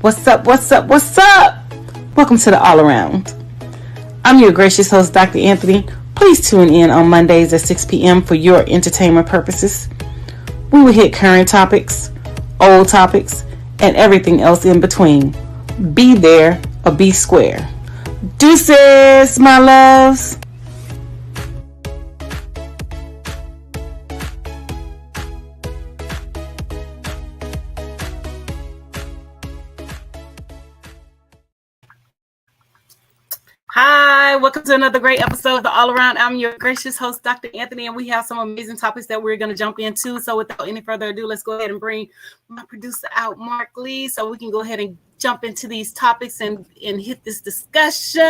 What's up? What's up? What's up? Welcome to the All Around. I'm your gracious host, Dr. Anthony. Please tune in on Mondays at 6 p.m. for your entertainment purposes. We will hit current topics, old topics, and everything else in between. Be there or be square. Deuces, my loves. Hi, welcome to another great episode of the All Around. I'm your gracious host, Dr. Anthony, and we have some amazing topics that we're going to jump into. So without any further ado, let's go ahead and bring my producer out, Mark Lee, so we can go ahead and jump into these topics and hit this discussion.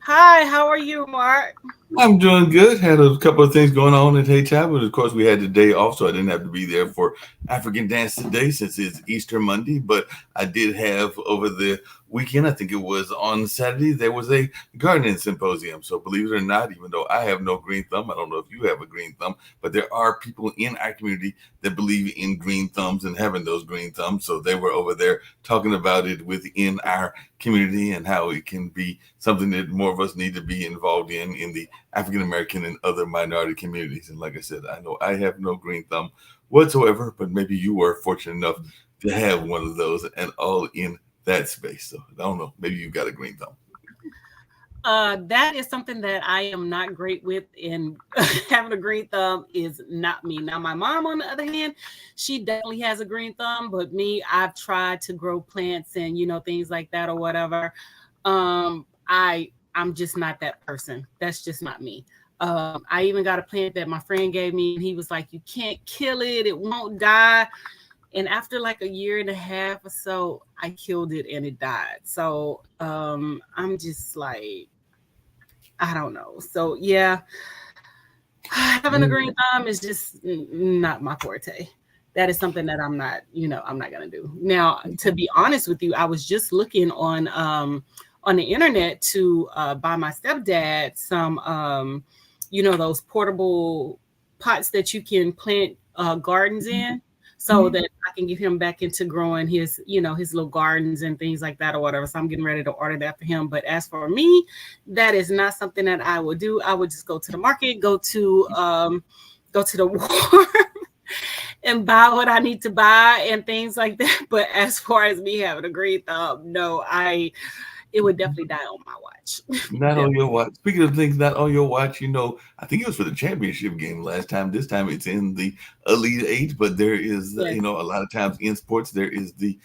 Hi, how are you, Mark? I'm doing good. Had a couple of things going on at HI, but of course we had the day off, so I didn't have to be there for African Dance today since it's Easter Monday. But I did have over the weekend, I think it was on Saturday, there was a gardening symposium. So believe it or not, even though I have no green thumb, I don't know if you have a green thumb, but there are people in our community that believe in green thumbs and having those green thumbs. So they were over there talking about it within our community and how it can be something that more of us need to be involved in the African American and other minority communities. And like I said, I know I have no green thumb whatsoever, but maybe you were fortunate enough to have one of those and all in that space. So I don't know, maybe you got a green thumb. That is something that I am not great with, and having a green thumb is not me. Now, my mom, on the other hand, she definitely has a green thumb, but me, I've tried to grow plants and, things like that or whatever. I'm just not that person. That's just not me. I even got a plant that my friend gave me, and he was like, you can't kill it. It won't die. And after like a year and a half or so, I killed it and it died. So I'm just like, I don't know. So yeah, having a green thumb is just not my forte. That is something that I'm not going to do. Now, to be honest with you, I was just looking on the internet to buy my stepdad some, those portable pots that you can plant gardens in. So that I can get him back into growing his, his little gardens and things like that or whatever. So I'm getting ready to order that for him. But as for me, that is not something that I would do. I would just go to the market, go to the war and buy what I need to buy and things like that. But as far as me having a green thumb, no, it would definitely die on my watch. Not on your watch. Speaking of things not on your watch, I think it was for the championship game last time. This time it's in the Elite Eight, but there is, a lot of times in sports, there is the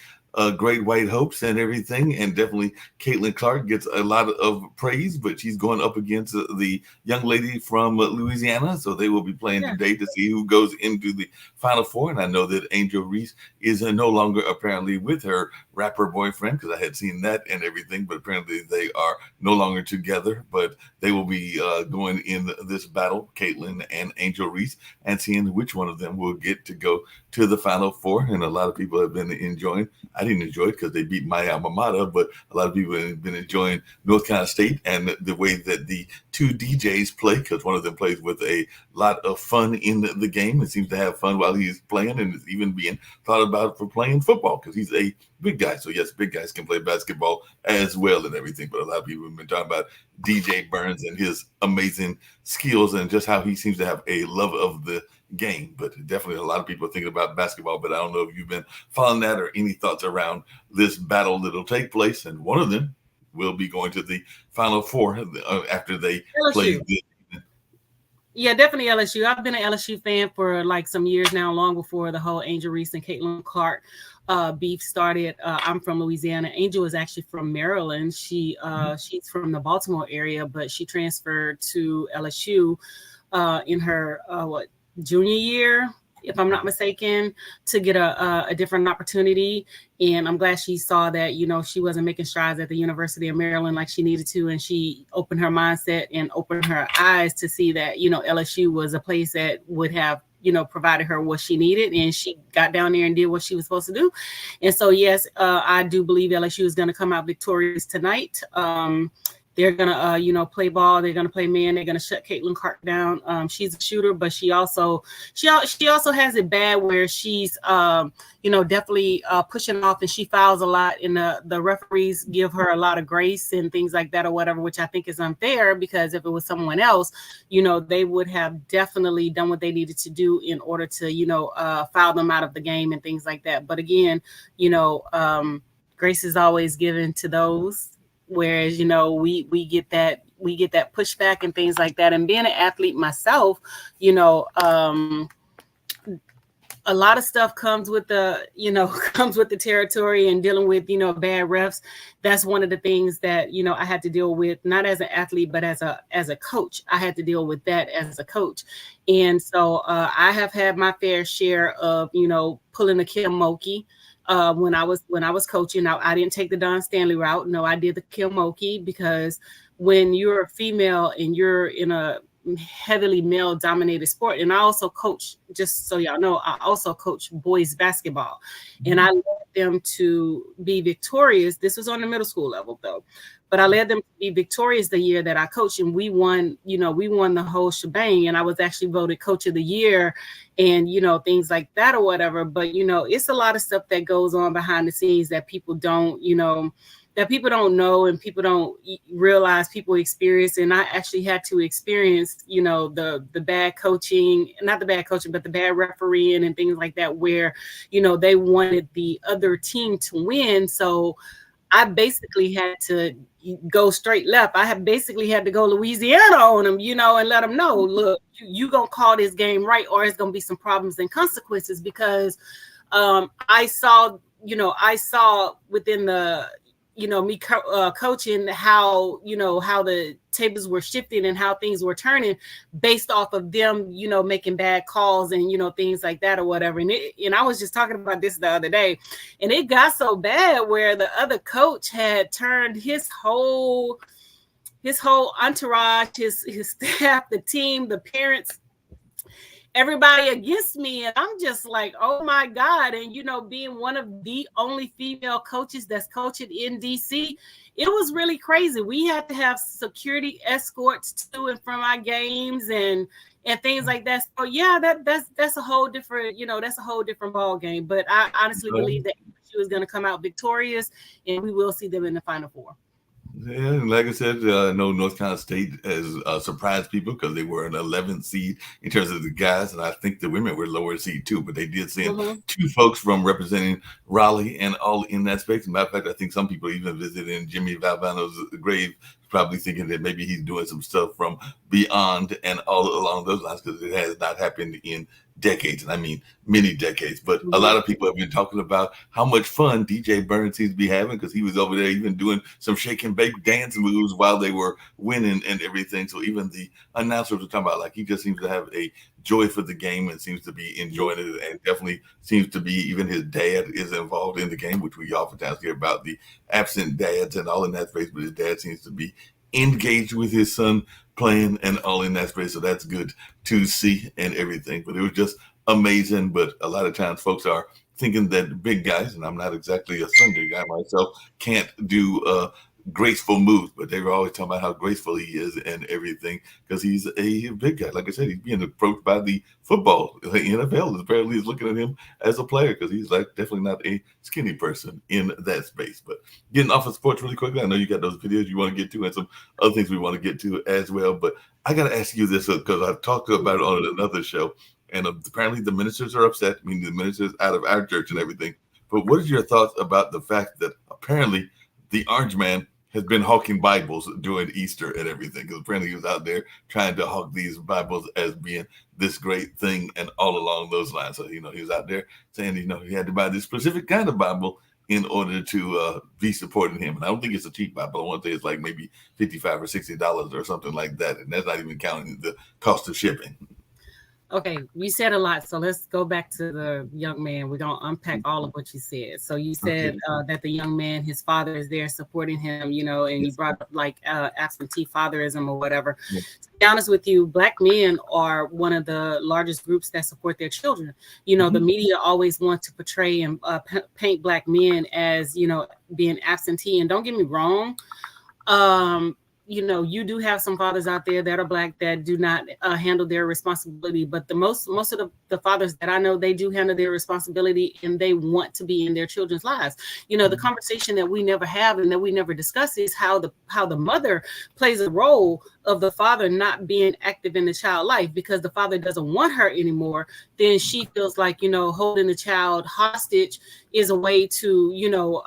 great white hopes and everything. And definitely Caitlin Clark gets a lot of praise, but she's going up against the young lady from Louisiana. So they will be playing today to see who goes into the Final Four. And I know that Angel Reese is no longer apparently with her rapper boyfriend, because I had seen that and everything, but apparently they are no longer together. But they will be going in this battle, Caitlin and Angel Reese, and seeing which one of them will get to go to the Final Four. And a lot of people have been enjoying. I didn't enjoy it because they beat my alma mater, but a lot of people have been enjoying North Carolina State and the way that the two DJs play, because one of them plays with a lot of fun in the game and seems to have fun while he's playing, and is even being thought about for playing football because he's a big guy. So yes, big guys can play basketball as well and everything, but a lot of people have been talking about DJ Burns and his amazing skills and just how he seems to have a love of the game. But definitely a lot of people are thinking about basketball, but I don't know if you've been following that or any thoughts around this battle that'll take place. And one of them will be going to the Final Four after they play. Yeah, definitely LSU. I've been an LSU fan for like some years now, long before the whole Angel Reese and Caitlin Clark beef started. I'm from Louisiana. Angel is actually from Maryland. She's from the Baltimore area, but she transferred to LSU in her junior year, if I'm not mistaken, to get a different opportunity. And I'm glad she saw that, she wasn't making strides at the University of Maryland like she needed to. And she opened her mindset and opened her eyes to see that, LSU was a place that would have, provided her what she needed. And she got down there and did what she was supposed to do. And so, yes, I do believe LSU is going to come out victorious tonight. they're gonna play ball, they're gonna play man, they're gonna shut Caitlin Clark down. She's a shooter, but she also has it bad where she's definitely pushing off, and she fouls a lot, and the referees give her a lot of grace and things like that or whatever, which I think is unfair, because if it was someone else, they would have definitely done what they needed to do in order to foul them out of the game and things like that. But again, grace is always given to those, whereas we get that pushback and things like that. And being an athlete myself, a lot of stuff comes with the territory and dealing with bad refs. That's one of the things that I had to deal with, not as an athlete but as a coach. I had to deal with that as a coach, and so I have had my fair share of pulling a Kim Mulkey. When I was coaching. Now, I didn't take the Don Stanley route. No, I did the Kim Mulkey, because when you're a female and you're in a heavily male dominated sport, and I also coach, just so y'all know, I also coach boys basketball, and I led them to be victorious. This was on the middle school level though, but I led them to be victorious the year that I coached, and we won the whole shebang, and I was actually voted coach of the year, and things like that or whatever. But it's a lot of stuff that goes on behind the scenes that people don't know, and people don't realize people experience. And I actually had to experience, the bad coaching, not the bad coaching, but the bad refereeing and things like that, where, they wanted the other team to win. So I basically had to go straight left. I had basically had to go Louisiana on them, and let them know, look, you gonna call this game right, or it's gonna be some problems and consequences. Because I saw within the me coaching how the tables were shifting and how things were turning based off of them making bad calls and things like that or whatever. And I was just talking about this the other day, and it got so bad where the other coach had turned his whole entourage, his staff, the team, the parents, everybody against me. And I'm just like, oh my God. And being one of the only female coaches that's coaching in DC, it was really crazy. We had to have security escorts to and from our games and things like that. So yeah, that's a whole different, that's a whole different ball game. But I honestly believe that she was going to come out victorious, and we will see them in the Final Four. Yeah, and like I said, I know North Carolina State has surprised people because they were an 11th seed in terms of the guys, and I think the women were lower seed too, but they did send two folks from representing Raleigh and all in that space. As a matter of fact, I think some people even visited Jimmy Valvano's grave, probably thinking that maybe he's doing some stuff from beyond and all along those lines, because it has not happened in decades, and I mean many decades. But a lot of people have been talking about how much fun DJ Burns seems to be having, because he was over there even doing some shake and bake dance moves while they were winning and everything. So even the announcers were talking about, like, he just seems to have a joy for the game and seems to be enjoying it, and definitely seems to be, even his dad is involved in the game, which we oftentimes hear about the absent dads and all in that space, but his dad seems to be engaged with his son playing and all in that space. So that's good to see and everything. But it was just amazing. But a lot of times folks are thinking that big guys, and I'm not exactly a slender guy myself, can't do graceful moves, but they were always talking about how graceful he is and everything, because he's a big guy. Like I said, he's being approached by the football. The NFL apparently is looking at him as a player, because he's like definitely not a skinny person in that space. But getting off of sports really quickly, I know you got those videos you want to get to and some other things we want to get to as well. But I got to ask you this, because I've talked about it on another show, and apparently the ministers are upset, meaning the ministers out of our church and everything. But what is your thoughts about the fact that apparently the Orange Man has been hawking Bibles during Easter and everything? Because apparently he was out there trying to hawk these Bibles as being this great thing and all along those lines. So, he was out there saying, he had to buy this specific kind of Bible in order to be supporting him. And I don't think it's a cheap Bible. I want to say it's like maybe $55 or $60 or something like that. And that's not even counting the cost of shipping. Okay, you said a lot, so let's go back to the young man. We're going to unpack all of what you said. So you said that the young man, his father is there supporting him, and you brought up like absentee fatherism or whatever. Yes. To be honest with you, Black men are one of the largest groups that support their children. The media always want to portray and paint Black men as, being absentee. And don't get me wrong, you know, you do have some fathers out there that are Black that do not handle their responsibility, but the most of the fathers that I know, they do handle their responsibility and they want to be in their children's lives. You know, the conversation that we never have and that we never discuss is how the mother plays a role of the father not being active in the child life, because the father doesn't want her anymore. Then she feels like, you know, holding the child hostage is a way to, you know,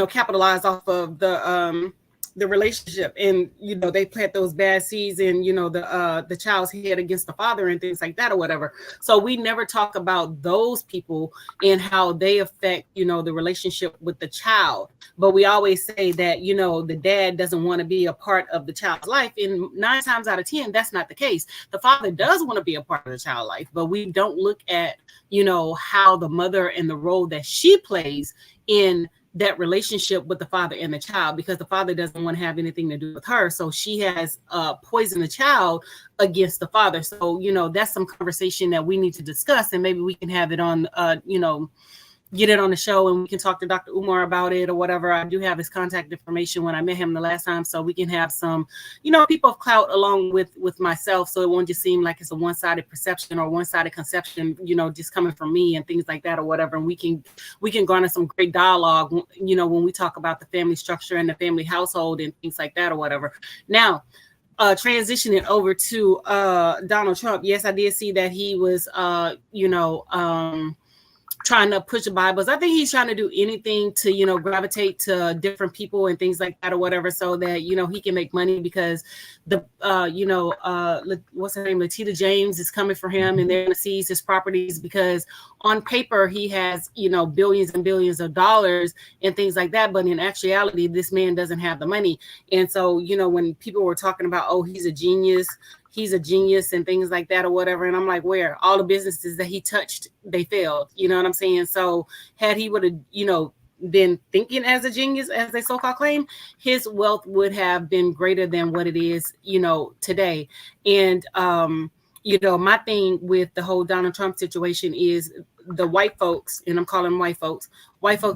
capitalize off of the relationship, and you know, they plant those bad seeds in, you know, the child's head against the father and things like that or whatever. So we never talk about those people and how they affect, you know, the relationship with the child. But we always say that, you know, the dad doesn't want to be a part of the child's life, and 9 times out of 10 that's not the case. The father does want to be a part of the child's life, but we don't look at, you know, how the mother and the role that she plays in that relationship with the father and the child, because the father doesn't want to have anything to do with her. So she has poisoned the child against the father. So, you know, that's some conversation that we need to discuss, and maybe we can have it on, you know, get it on the show and we can talk to Dr. Umar about it or whatever. I do have his contact information when I met him the last time, so we can have some, you know, people of clout along with myself, so it won't just seem like it's a one-sided perception or one-sided conception, you know, just coming from me and things like that or whatever. And we can garner some great dialogue, you know, when we talk about the family structure and the family household and things like that or whatever. Now, transitioning over to Donald Trump. Yes, I did see that he was trying to push the Bibles. I think he's trying to do anything to, you know, gravitate to different people and things like that or whatever, so that, you know, he can make money, because the, what's her name? Latita James is coming for him, and they're going to seize his properties, because on paper he has, you know, billions and billions of dollars and things like that. But in actuality, this man doesn't have the money. And so, you know, when people were talking about, oh, he's a genius and things like that or whatever, and I'm like, where? All the businesses that he touched, they failed. You know what I'm saying? So had he would have, you know, been thinking as a genius, as they so-called claim, his wealth would have been greater than what it is, you know, today. And you know, my thing with the whole Donald Trump situation is the white folks, and I'm calling them white folks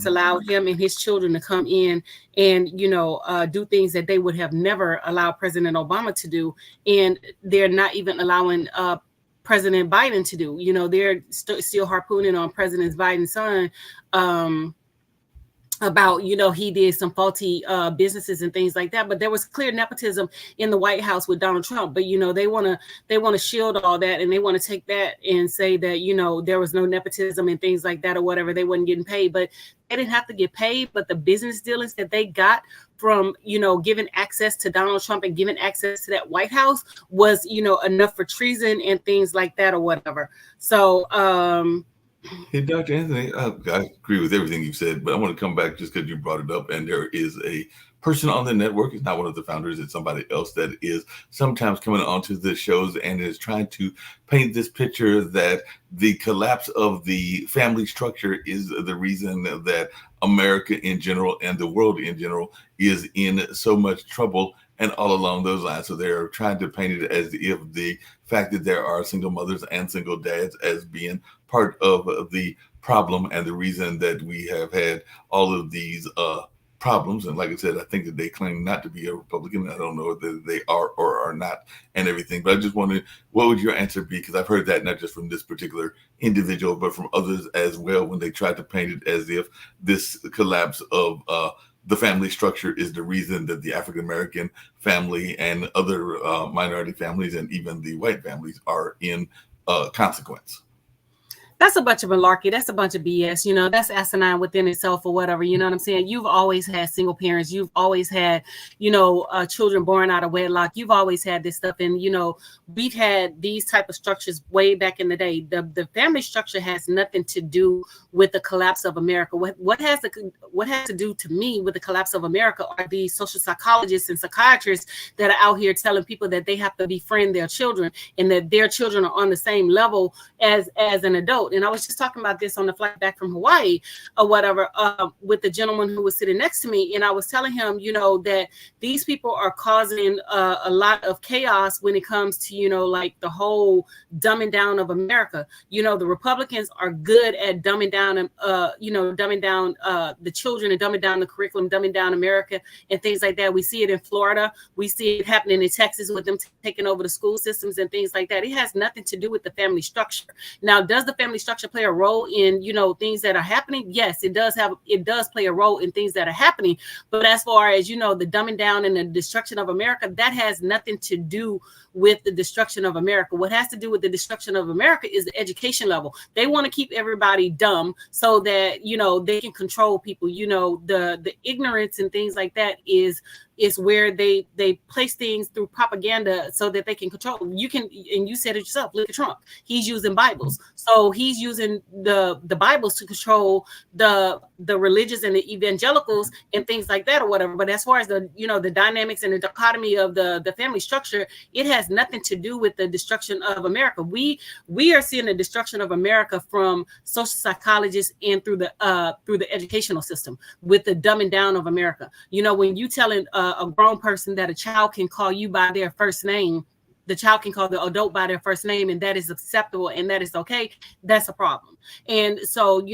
allowed him and his children to come in and, you know, do things that they would have never allowed President Obama to do. And they're not even allowing President Biden to do. You know, they're still harpooning on President Biden's son about, you know, he did some faulty businesses and things like that. But there was clear nepotism in the White House with Donald Trump. But, you know, they want to shield all that, and they want to take that and say that, you know, there was no nepotism and things like that or whatever. They wasn't getting paid, but they didn't have to get paid. But the business dealings that they got from, you know, giving access to Donald Trump and giving access to that White House was, you know, enough for treason and things like that or whatever. So, hey, Dr. Anthony, I agree with everything you said, but I want to come back just because you brought it up. And there is a person on the network, it's not one of the founders, it's somebody else that is sometimes coming onto the shows and is trying to paint this picture that the collapse of the family structure is the reason that America in general and the world in general is in so much trouble, and all along those lines. So they're trying to paint it as if the fact that there are single mothers and single dads as being part of the problem and the reason that we have had all of these problems. And like I said, I think that they claim not to be a Republican. I don't know whether they are or are not and everything. But I just wondered, what would your answer be? Because I've heard that not just from this particular individual, but from others as well, when they try to paint it as if this collapse of the family structure is the reason that the African-American family and other minority families and even the white families are in consequence. That's a bunch of malarkey. That's a bunch of BS. You know, that's asinine within itself or whatever. You know what I'm saying? You've always had single parents. You've always had, you know, children born out of wedlock. You've always had this stuff. And, you know, we've had these type of structures way back in the day. The family structure has nothing to do with the collapse of America. What has to do to me with the collapse of America are these social psychologists and psychiatrists that are out here telling people that they have to befriend their children and that their children are on the same level as an adult. world. And I was just talking about this on the flight back from Hawaii or whatever, with the gentleman who was sitting next to me. And I was telling him, that these people are causing a lot of chaos when it comes to, like the whole dumbing down of America. The Republicans are good at dumbing down, dumbing down the children and dumbing down the curriculum, dumbing down America and things like that. We see it in Florida. We see it happening in Texas with them taking over the school systems and things like that. It has nothing to do with the family structure. Now, does the family structure play a role in, things that are happening? Yes, it does play a role in things that are happening. But as far as, the dumbing down and the destruction of America, that has nothing to do with the destruction of America. What has to do with the destruction of America is the education level. They want to keep everybody dumb so that, they can control people. The ignorance and things like that is where they place things through propaganda so that they can control. And you said it yourself, look at Trump. He's using Bibles. So he's using the Bibles to control the religious and the evangelicals and things like that or whatever. But as far as the dynamics and the dichotomy of the family structure, it has nothing to do with the destruction of America. We are seeing the destruction of America from social psychologists and through the educational system with the dumbing down of America. When you telling a grown person that a child can call you by their first name, the child can call the adult by their first name, and that is acceptable and that is okay, that's a problem. And so,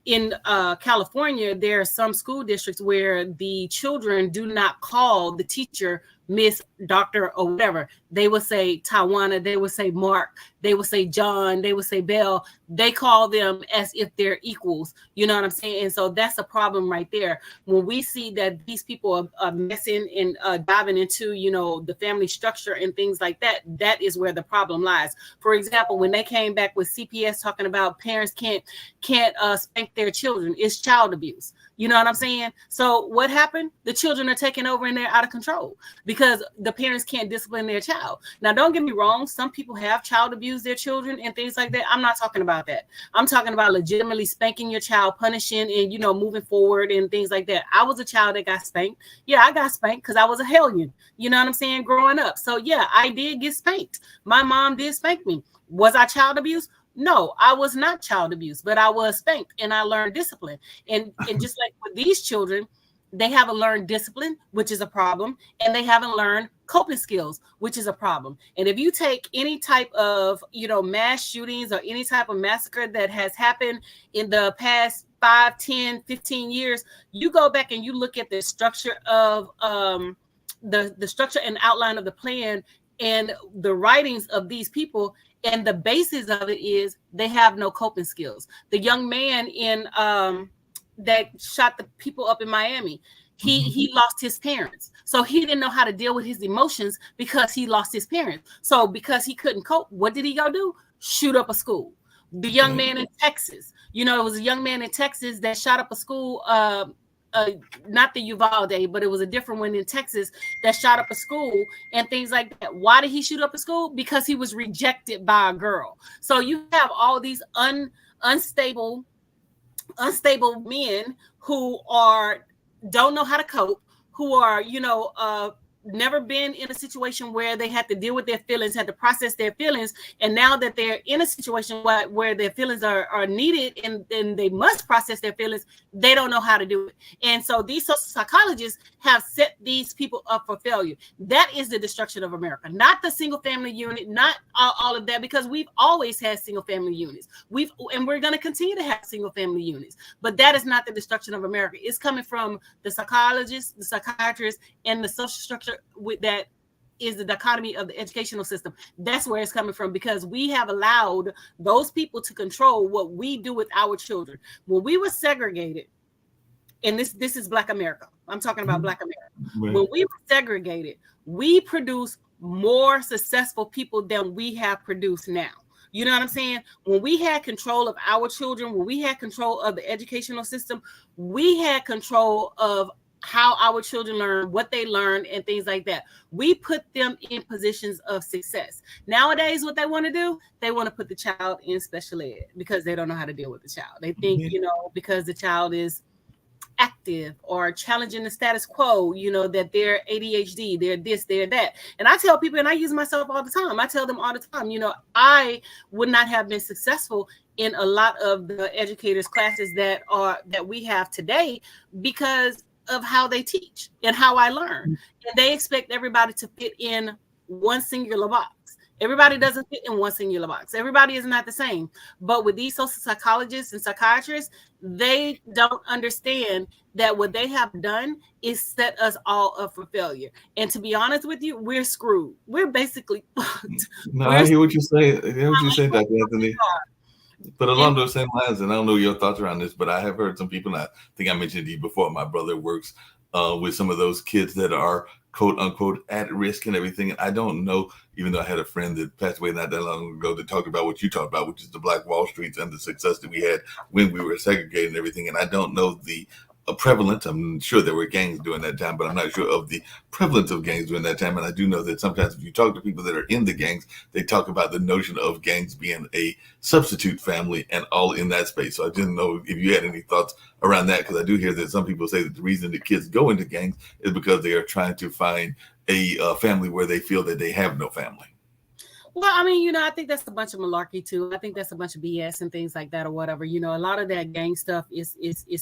in California, there are some school districts where the children do not call the teacher Miss, Doctor, or whatever. They will say Tawana, they will say Mark, they will say John, they will say Bell. They call them as if they're equals. You know what I'm saying? And so that's a problem right there. When we see that these people are messing and diving into, the family structure and things like that, that is where the problem lies. For example, when they came back with CPS talking about parents can't spank their children, it's child abuse. You know what I'm saying? So what happened? The children are taking over and they're out of control because the parents can't discipline their child. Now, don't get me wrong. Some people have child abused their children and things like that. I'm not talking about that. I'm talking about legitimately spanking your child, punishing and, moving forward and things like that. I was a child that got spanked. Yeah, I got spanked because I was a hellion. You know what I'm saying? Growing up. So yeah, I did get spanked. My mom did spank me. Was I child abused? No, I was not child abuse, but I was spanked and I learned discipline. And just like with these children, they haven't learned discipline, which is a problem, and they haven't learned coping skills, which is a problem. And if you take any type of, mass shootings or any type of massacre that has happened in the past 5, 10, 15 years, you go back and you look at the structure of the structure and outline of the plan and the writings of these people. And the basis of it is they have no coping skills. The young man in that shot the people up in Miami, he lost his parents. So he didn't know how to deal with his emotions because he lost his parents. So because he couldn't cope, what did he go do? Shoot up a school. The young man in Texas, it was a young man in Texas that shot up a school, not the Uvalde, but it was a different one in Texas that shot up a school and things like that. Why did he shoot up a school? Because he was rejected by a girl. So you have all these unstable men who don't know how to cope, who are, never been in a situation where they had to deal with their feelings, had to process their feelings. And now that they're in a situation where their feelings are needed and they must process their feelings, they don't know how to do it. And so these social psychologists have set these people up for failure. That is the destruction of America, not the single family unit, not all of that, because we've always had single family units. And we're going to continue to have single family units, but that is not the destruction of America. It's coming from the psychologists, the psychiatrists, and the social structure with that is the dichotomy of the educational system. That's where it's coming from, because we have allowed those people to control what we do with our children. When we were segregated, and this is Black America, I'm talking about Black America. Right. When we were segregated, we produced more successful people than we have produced now. You know what I'm saying? When we had control of our children, when we had control of the educational system, we had control of how our children learn, what they learn, and things like that. We put them in positions of success. Nowadays, what they want to do, they want to put the child in special ed because they don't know how to deal with the child. They think, because the child is disruptive or challenging the status quo, you know, that they're ADHD, they're this, they're that. And I tell people, and I use myself all the time, I tell them all the time, you know, I would not have been successful in a lot of the educators' classes that we have today because of how they teach and how I learn. And they expect everybody to fit in one singular box. Everybody doesn't fit in one singular box. Everybody is not the same. But with these social psychologists and psychiatrists, they don't understand that what they have done is set us all up for failure. And to be honest with you, we're screwed. We're basically fucked. No, I hear what you say. I hear what you say, Dr. Anthony. But along those same lines, and I don't know your thoughts around this, but I have heard some people, and I think I mentioned to you before, my brother works with some of those kids that are quote unquote at risk and everything. And I don't know, even though I had a friend that passed away not that long ago that talked about what you talked about, which is the Black Wall Streets and the success that we had when we were segregated and everything. And I don't know the prevalence. I'm sure there were gangs during that time, but I'm not sure of the prevalence of gangs during that time. And I do know that sometimes if you talk to people that are in the gangs, they talk about the notion of gangs being a substitute family and all in that space. So I didn't know if you had any thoughts around that, because I do hear that some people say that the reason the kids go into gangs is because they are trying to find a family where they feel that they have no family. Well, I mean, you know, I think that's a bunch of malarkey too. I think that's a bunch of BS and things like that or whatever. You know, a lot of that gang stuff is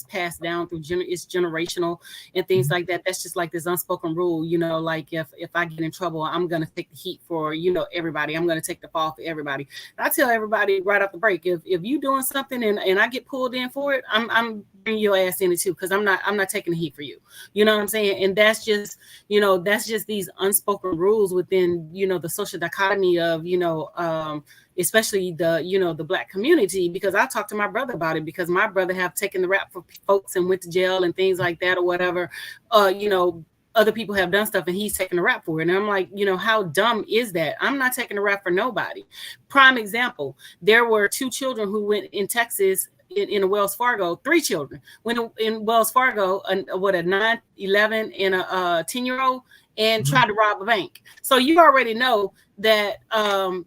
passed down through it's generational and things like that. That's just like this unspoken rule, you know, like if I get in trouble, I'm going to take the heat for, you know, everybody. I'm going to take the fall for everybody. And I tell everybody right off the break, if you doing something and I get pulled in for it, I'm bringing your ass in it too, because I'm not taking the heat for you. You know what I'm saying? And that's just, you know, that's just these unspoken rules within, you know, the social dichotomy of, you know, especially the, you know, the Black community, because I talked to my brother about it, because my brother have taken the rap for folks and went to jail and things like that or whatever. You know, other people have done stuff and he's taking the rap for it. And I'm like, you know, how dumb is that? I'm not taking the rap for nobody. Prime example, there were 2 children who went in Texas in a Wells Fargo, 3 children went in Wells Fargo, a 9, 11 and a 10-year-old, and tried to rob a bank. So you already know that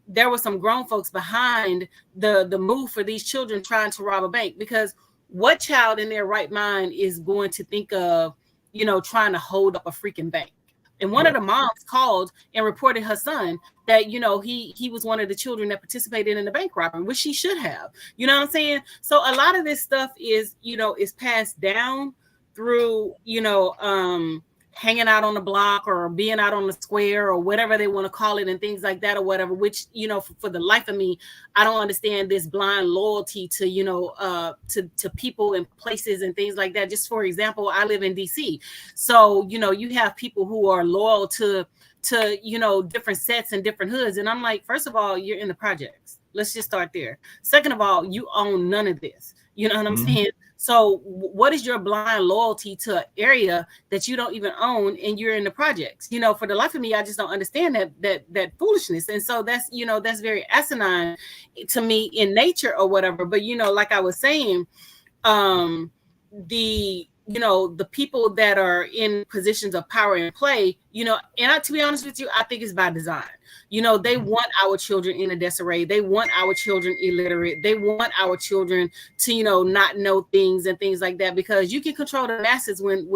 there were some grown folks behind the move for these children trying to rob a bank, because what child in their right mind is going to think of, you know, trying to hold up a freaking bank? And one of the moms called and reported her son that, you know, he was one of the children that participated in the bank robbery, which she should have. You know what I'm saying? So a lot of this stuff is, you know, is passed down through, you know, hanging out on the block or being out on the square or whatever they want to call it and things like that or whatever, which, you know, for the life of me, I don't understand this blind loyalty to, you know, to people and places and things like that. Just for example, I live in DC. So, you know, you have people who are loyal to, you know, different sets and different hoods. And I'm like, first of all, you're in the projects. Let's just start there. Second of all, you own none of this. You know what I'm saying? So what is your blind loyalty to an area that you don't even own and you're in the projects? You know, for the life of me, I just don't understand that foolishness. And so that's, you know, that's very asinine to me in nature or whatever. But, you know, like I was saying, you know, the people that are in positions of power and play, you know, and to be honest with you, I think it's by design. You know, they want our children in a disarray. They want our children illiterate. They want our children to, you know, not know things and things like that, because you can control the masses when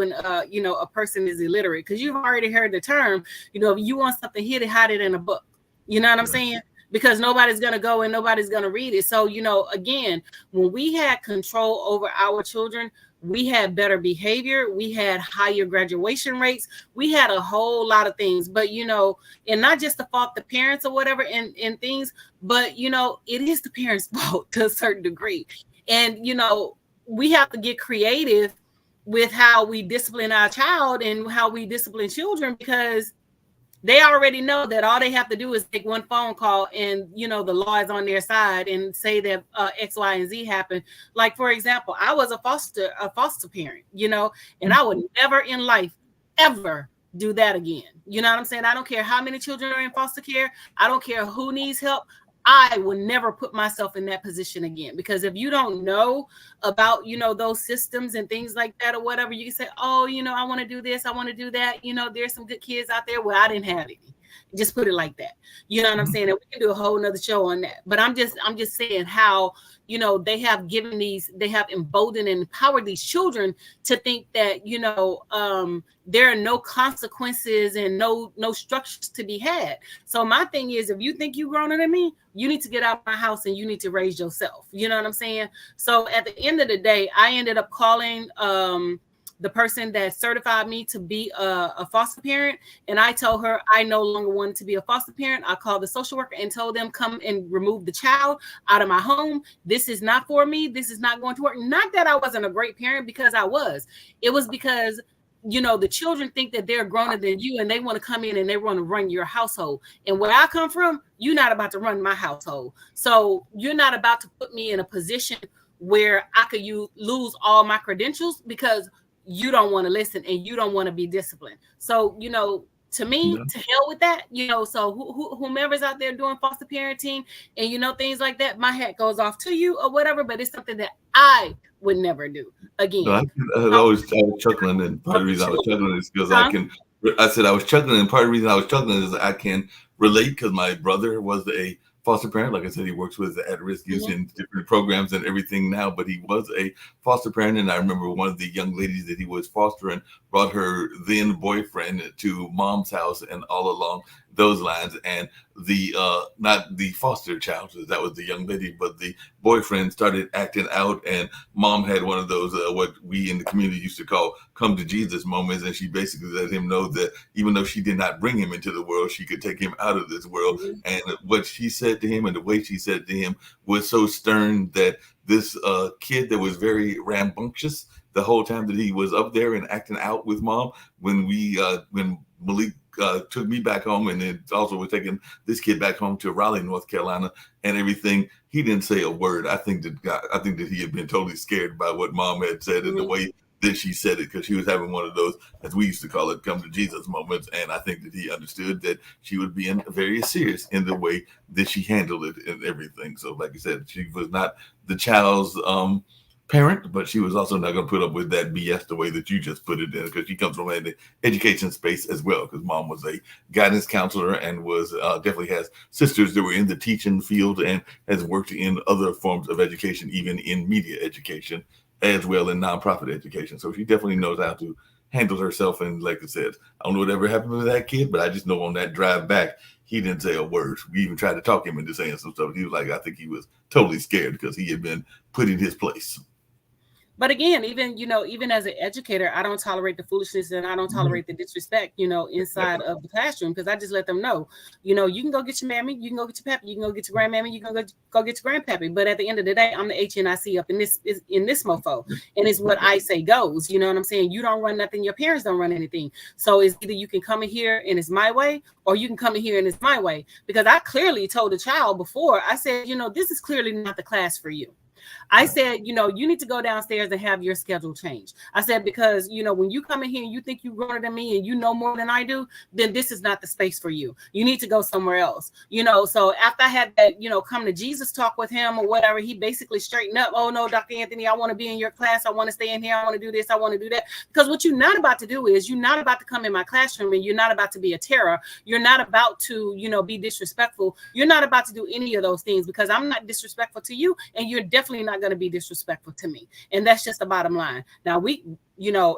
you know, a person is illiterate, because you've already heard the term, you know, if you want something, hide it in a book. You know what I'm saying? Because nobody's going to go and nobody's going to read it. So, you know, again, when we had control over our children, we had better behavior, we had higher graduation rates, we had a whole lot of things. But, you know, and not just to fault the parents or whatever and things, but, you know, it is the parents' fault to a certain degree. And, you know, we have to get creative with how we discipline our child and how we discipline children, because they already know that all they have to do is take one phone call and, you know, the law is on their side and say that X, Y, and Z happened. Like, for example, I was a foster parent, you know, and I would never in life ever do that again. You know what I'm saying? I don't care how many children are in foster care. I don't care who needs help. I will never put myself in that position again, because if you don't know about, you know, those systems and things like that or whatever, you can say, oh, you know, I want to do this, I want to do that. You know, there's some good kids out there. Well, I didn't have any. Just put it like that. You know what I'm saying? And we can do a whole nother show on that. But I'm just saying how, they have emboldened and empowered these children to think that, there are no consequences and no structures to be had. So my thing is, if you think you're growner than me, you need to get out of my house and you need to raise yourself. You know what I'm saying? So at the end of the day, I ended up calling the person that certified me to be a foster parent. And I told her I no longer wanted to be a foster parent. I called the social worker and told them, come and remove the child out of my home. This is not for me. This is not going to work. Not that I wasn't a great parent, because I was. It was because, the children think that they're growner than you and they want to come in and they want to run your household. And where I come from, you're not about to run my household. So you're not about to put me in a position where I could lose all my credentials because you don't want to listen and you don't want to be disciplined. So, to me, to hell with that, so whomever's out there doing foster parenting and, things like that, my hat goes off to you or whatever, but it's something that I would never do again. No, I was chuckling, and part of the reason I was chuckling is because I was chuckling, and part of the reason I was chuckling is I can relate because my brother was a foster parent. Like I said, he works with at-risk youth in different programs and everything now, but he was a foster parent. And I remember one of the young ladies that he was fostering brought her then boyfriend to mom's house and all along those lines. And the not the foster child, that was the young lady, but the boyfriend started acting out, and mom had one of those what we in the community used to call come to Jesus moments, and she basically let him know that even though she did not bring him into the world, she could take him out of this world. And what she said to him and the way she said to him was so stern that this kid that was very rambunctious the whole time that he was up there and acting out with mom, when Malik took me back home, and it also was taking this kid back home to Raleigh, North Carolina, and everything, he didn't say a word. I think that he had been totally scared by what mom had said and the way that she said it, because she was having one of those, as we used to call it, come to Jesus moments. And I think that he understood that she was being very serious in the way that she handled it and everything. So like I said, she was not the child's parent, but she was also not going to put up with that BS the way that you just put it in, because she comes from an education space as well, because mom was a guidance counselor and was definitely has sisters that were in the teaching field and has worked in other forms of education, even in media education as well, in nonprofit education. So she definitely knows how to handle herself. And like I said, I don't know whatever happened with that kid, but I just know on that drive back, he didn't say a word. We even tried to talk him into saying some stuff. He was like, I think he was totally scared because he had been put in his place. But again, even as an educator, I don't tolerate the foolishness and I don't tolerate the disrespect, inside of the classroom, because I just let them know, you can go get your mammy, you can go get your pappy, you can go get your grandmammy, you can go get your grandpappy. But at the end of the day, I'm the HNIC up in this mofo, and it's what I say goes. You know what I'm saying? You don't run nothing, your parents don't run anything. So it's either you can come in here and it's my way, or you can come in here and it's my way. Because I clearly told the child before, I said, this is clearly not the class for you. I said, you need to go downstairs and have your schedule changed. I said, because, when you come in here and you think you're growner than me and you know more than I do, then this is not the space for you. You need to go somewhere else. So after I had that, come to Jesus talk with him or whatever, he basically straightened up. Oh, no, Dr. Anthony, I want to be in your class. I want to stay in here. I want to do this. I want to do that. Because what you're not about to do is you're not about to come in my classroom and you're not about to be a terror. You're not about to, be disrespectful. You're not about to do any of those things, because I'm not disrespectful to you and you're definitely not going to be disrespectful to me. And that's just the bottom line. Now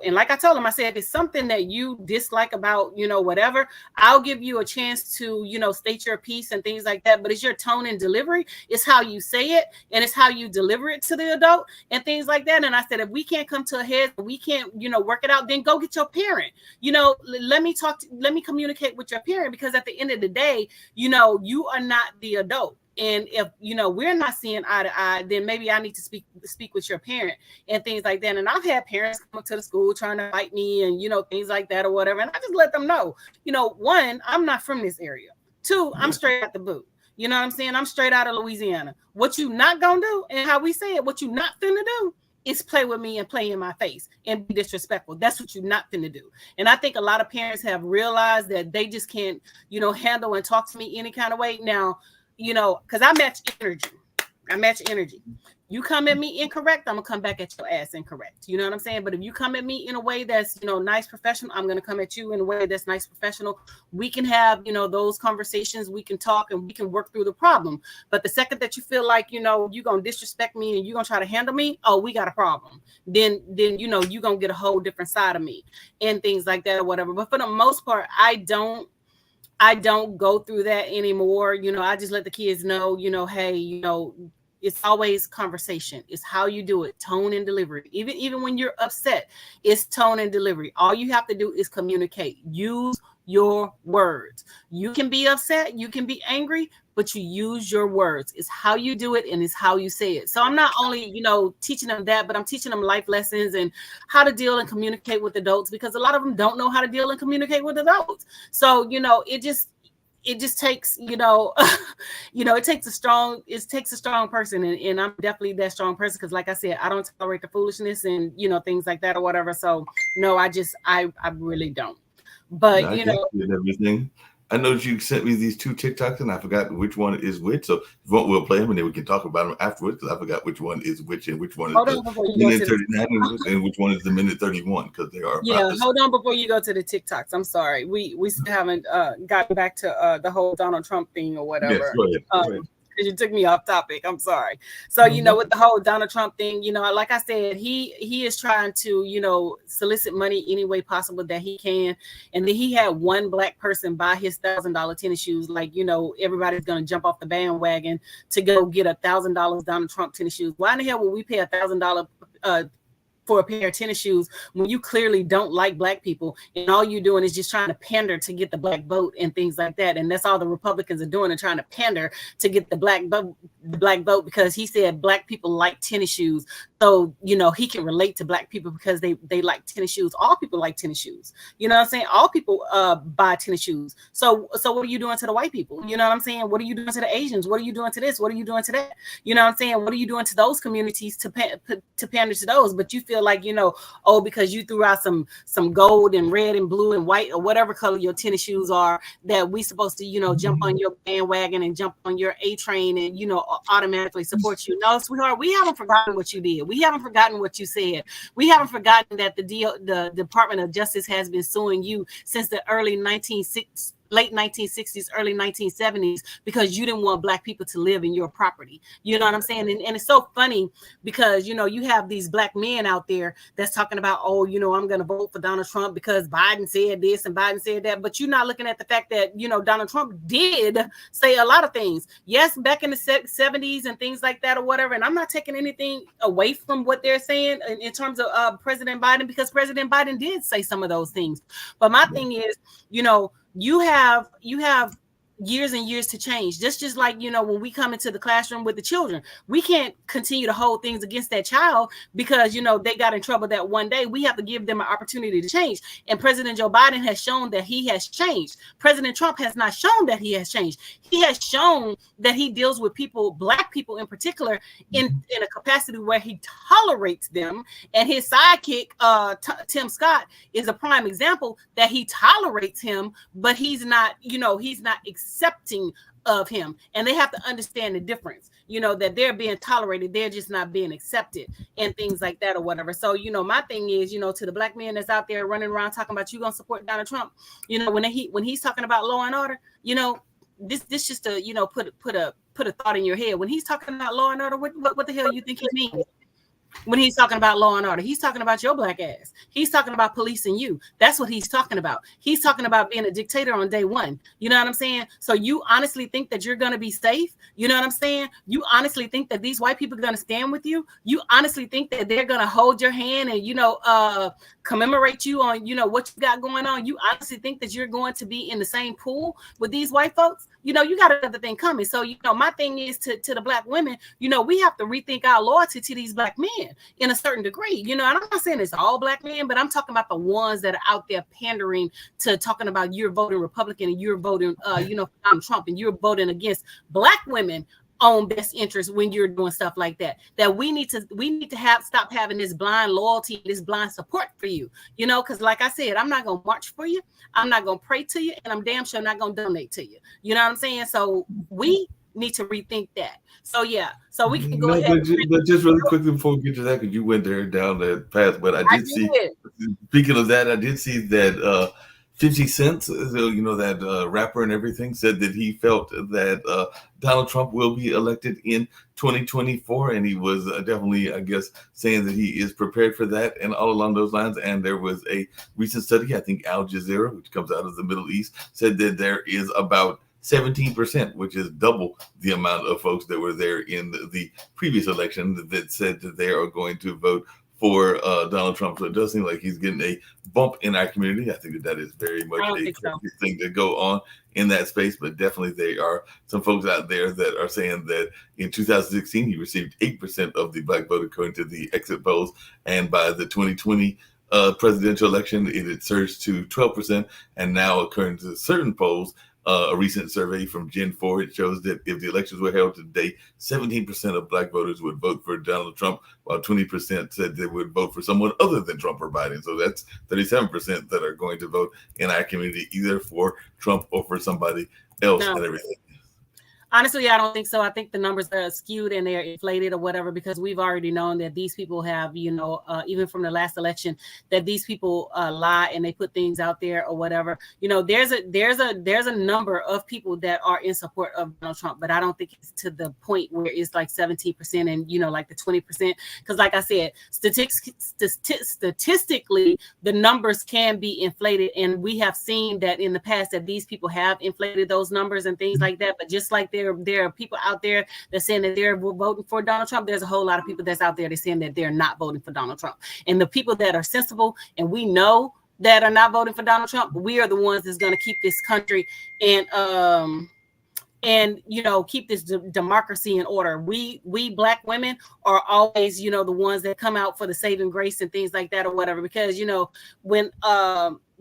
and like I told him, I said, if it's something that you dislike about, whatever, I'll give you a chance to, state your piece and things like that. But it's your tone and delivery. It's how you say it. And it's how you deliver it to the adult and things like that. And I said, if we can't come to a head, we can't, work it out, then go get your parent. Let me communicate with your parent, because at the end of the day, you are not the adult. And if, we're not seeing eye to eye, then maybe I need to speak with your parent and things like that. And I've had parents come up to the school trying to fight me and, things like that or whatever. And I just let them know, one, I'm not from this area. Two, I'm straight out the boot. You know what I'm saying? I'm straight out of Louisiana. What you not going to do, and how we say it, what you not finna do is play with me and play in my face and be disrespectful. That's what you're not finna do. And I think a lot of parents have realized that they just can't, handle and talk to me any kind of way. Now, because I match energy. You come at me incorrect, I'm gonna come back at your ass incorrect. You know what I'm saying? But if you come at me in a way that's, you know, nice, professional, I'm gonna come at you in a way that's nice, professional. We can have, you know, those conversations, we can talk and we can work through the problem. But the second that you feel like, you know, you're gonna disrespect me and you're gonna try to handle me, oh, we got a problem. Then you know, you're gonna get a whole different side of me and things like that or whatever. But for the most part, I don't go through that anymore. You know, I just let the kids know, you know, hey, you know, it's always conversation. It's how you do it, tone and delivery. Even when you're upset, it's tone and delivery. All you have to do is communicate. Use your words. You can be upset, you can be angry, but you use your words. It's how you do it and it's how you say it. So I'm not only, you know, teaching them that, but I'm teaching them life lessons and how to deal and communicate with adults, because a lot of them don't know how to deal and communicate with adults. So, you know, it just takes, you know, it takes a strong person. And I'm definitely that strong person. Cause like I said, I don't tolerate the foolishness and, you know, things like that or whatever. So no, I really don't. But No, you know, everything. I know that you sent me these 2 TikToks and I forgot which one is which. So we'll play them and then we can talk about them afterwards, because I forgot which one is which and which one is the minute 39 and which one is the minute 31, because they are. Yeah, hold on before you go to the TikToks. I'm sorry. We still haven't gotten back to the whole Donald Trump thing or whatever. Yes, go ahead. Go ahead. You took me off topic. I'm sorry. So, you know, with the whole Donald Trump thing, you know, like I said, he is trying to, you know, solicit money any way possible that he can. And then he had one black person buy his $1,000 tennis shoes. Like, you know, everybody's going to jump off the bandwagon to go get $1,000 Donald Trump tennis shoes. Why in the hell would we pay $1,000 for a pair of tennis shoes when you clearly don't like black people and all you're doing is just trying to pander to get the black vote and things like that? And that's all the Republicans are doing, and trying to pander to get the black vote, because he said black people like tennis shoes. So, you know, he can relate to black people because they like tennis shoes. All people like tennis shoes. You know what I'm saying? All people buy tennis shoes. So what are you doing to the white people? You know what I'm saying? What are you doing to the Asians? What are you doing to this? What are you doing to that? You know what I'm saying? What are you doing to those communities to pander to those? But you feel like, you know, oh, because you threw out some gold and red and blue and white or whatever color your tennis shoes are, that we supposed to, you know, jump on your bandwagon and jump on your A train and, you know, automatically support you. No, sweetheart, we haven't forgotten what you did. We haven't forgotten what you said. We haven't forgotten that the Department of Justice has been suing you since the late 1960s, early 1970s, because you didn't want black people to live in your property. You know what I'm saying? And it's so funny because, you know, you have these black men out there that's talking about, oh, you know, I'm going to vote for Donald Trump because Biden said this and Biden said that. But you're not looking at the fact that, you know, Donald Trump did say a lot of things. Yes, back in the 70s and things like that or whatever. And I'm not taking anything away from what they're saying in terms of President Biden, because President Biden did say some of those things. But my thing is, you know, you have years and years to change. Just like, you know, when we come into the classroom with the children, we can't continue to hold things against that child because, you know, they got in trouble that one day. We have to give them an opportunity to change. And President Joe Biden has shown that he has changed. President Trump has not shown that he has changed. He has shown that he deals with people, black people in particular, in a capacity where he tolerates them. And his sidekick, Tim Scott, is a prime example that he tolerates him, but he's not, you know, he's not accepting of him. And they have to understand the difference, you know, that they're being tolerated, they're just not being accepted and things like that or whatever. So, you know, my thing is, you know, to the black man that's out there running around talking about you gonna support Donald Trump, you know, when he's talking about law and order, you know, this just to, you know, put a thought in your head. When he's talking about law and order, what the hell you think he means? When he's talking about law and order, he's talking about your black ass. He's talking about policing you. That's what he's talking about. He's talking about being a dictator on day one. You know what I'm saying? So you honestly think that you're going to be safe? You know what I'm saying? You honestly think that these white people are going to stand with you? You honestly think that they're going to hold your hand and, you know, commemorate you on, you know, what you got going on? You honestly think that you're going to be in the same pool with these white folks? You know, you got another thing coming. So, you know, my thing is to the black women, you know, we have to rethink our loyalty to these black men in a certain degree. You know, and I'm not saying it's all black men, but I'm talking about the ones that are out there pandering to talking about you're voting Republican and you're voting, you know, Donald Trump, and you're voting against black women own best interest when you're doing stuff like that. That we need to stop having this blind loyalty, this blind support for you, you know, because like I said, I'm not gonna march for you, I'm not gonna pray to you, and I'm damn sure not gonna donate to you. You know what I'm saying? So we need to rethink that. So yeah, so we can go ahead. But just really quickly before we get to that, because you went there down that path, but I did see. Speaking of that, I did see that 50 Cent, that rapper and everything, said that he felt that Donald Trump will be elected in 2024, and he was definitely, I guess, saying that he is prepared for that and all along those lines. And there was a recent study, I think Al Jazeera, which comes out of the Middle East, said that there is about 17%, which is double the amount of folks that were there in the previous election that said that they are going to vote for Donald Trump. So it does seem like he's getting a bump in our community. I think that is very much a thing to go on in that space, but definitely there are some folks out there that are saying that in 2016, he received 8% of the black vote according to the exit polls. And by the 2020 presidential election, it had surged to 12%. And now, according to certain polls, a recent survey from Gen 4, it shows that if the elections were held today, 17% of black voters would vote for Donald Trump, while 20% said they would vote for someone other than Trump or Biden. So that's 37% that are going to vote in our community, either for Trump or for somebody else and everything. Honestly, I don't think so. I think the numbers are skewed and they're inflated or whatever, because we've already known that these people have, even from the last election, that these people lie and they put things out there or whatever. There's a number of people that are in support of Donald Trump, but I don't think it's to the point where it's like 17% and, like the 20%. Because like I said, statistically, the numbers can be inflated. And we have seen that in the past that these people have inflated those numbers and things like that. But just like there are people out there that saying that they're voting for Donald Trump, there's a whole lot of people that's out there that's saying that they're not voting for Donald Trump. And the people that are sensible and we know that are not voting for Donald Trump, we are the ones that's going to keep this country and keep this democracy in order. We black women are always, the ones that come out for the saving grace and things like that or whatever, because,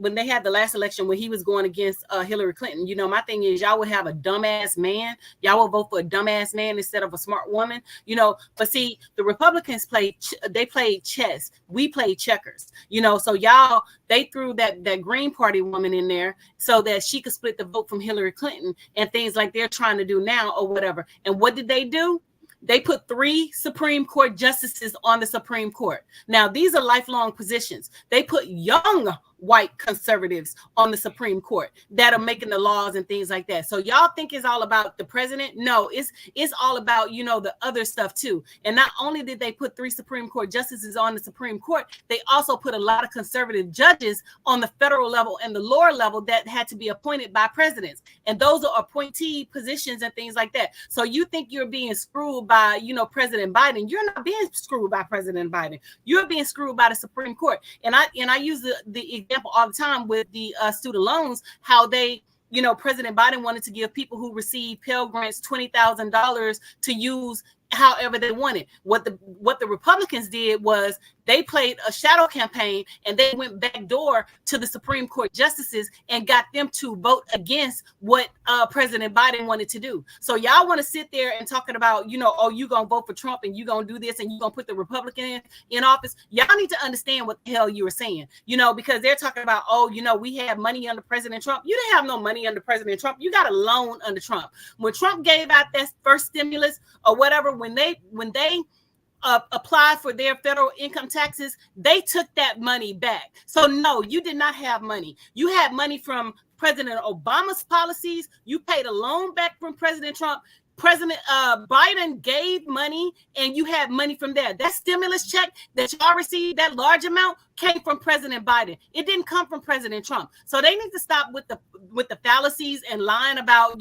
when they had the last election, when he was going against Hillary Clinton, my thing is y'all would have a dumbass man. Y'all would vote for a dumbass man instead of a smart woman, But see, the Republicans played chess. We played checkers, So they threw that Green Party woman in there so that she could split the vote from Hillary Clinton and things like they're trying to do now or whatever. And what did they do? They put 3 Supreme Court justices on the Supreme Court. Now, these are lifelong positions. They put young white conservatives on the Supreme Court that are making the laws and things like that. So y'all think it's all about the president? No, it's all about, the other stuff too. And not only did they put 3 Supreme Court justices on the Supreme Court, they also put a lot of conservative judges on the federal level and the lower level that had to be appointed by presidents. And those are appointee positions and things like that. So you think you're being screwed by, President Biden. You're not being screwed by President Biden. You're being screwed by the Supreme Court. And I use the example all the time with the student loans, how they, President Biden wanted to give people who receive Pell Grants $20,000 to use however they wanted. What the Republicans did was they played a shadow campaign and they went backdoor to the Supreme Court justices and got them to vote against what President Biden wanted to do. So y'all want to sit there and talking about, you gonna vote for Trump and you gonna do this and you gonna put the Republican in office. Y'all need to understand what the hell you were saying, because they're talking about, we have money under President Trump. You didn't have no money under President Trump. You got a loan under Trump. When Trump gave out that first stimulus or whatever, when they applied for their federal income taxes, they took that money back. So no, you did not have money. You had money from President Obama's policies. You paid a loan back from President Trump. President Biden gave money and you had money from there. That stimulus check that y'all received, that large amount, came from President Biden. It didn't come from President Trump. So they need to stop with the fallacies and lying about,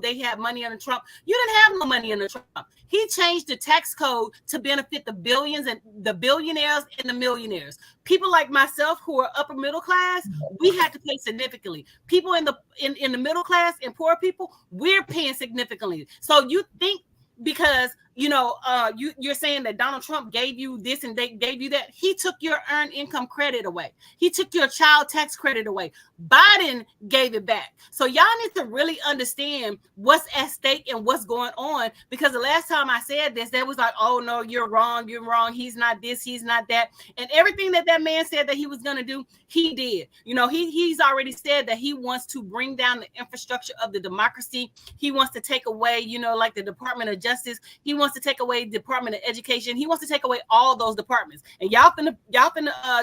they had money under Trump. You didn't have no money under Trump. He changed the tax code to benefit the billions and the billionaires and the millionaires. People like myself who are upper middle class, we had to pay significantly. People in the middle class and poor people, we're paying significantly. So you think because you're saying that Donald Trump gave you this and they gave you that. He took your earned income credit away. He took your child tax credit away. Biden gave it back. So y'all need to really understand what's at stake and what's going on, because the last time I said this, they was like, oh no, you're wrong. He's not this, he's not that. And everything that man said that he was going to do, he did. He's already said that he wants to bring down the infrastructure of the democracy. He wants to take away, like the Department of Justice. He wants to take away Department of Education. He wants to take away all those departments. And y'all finna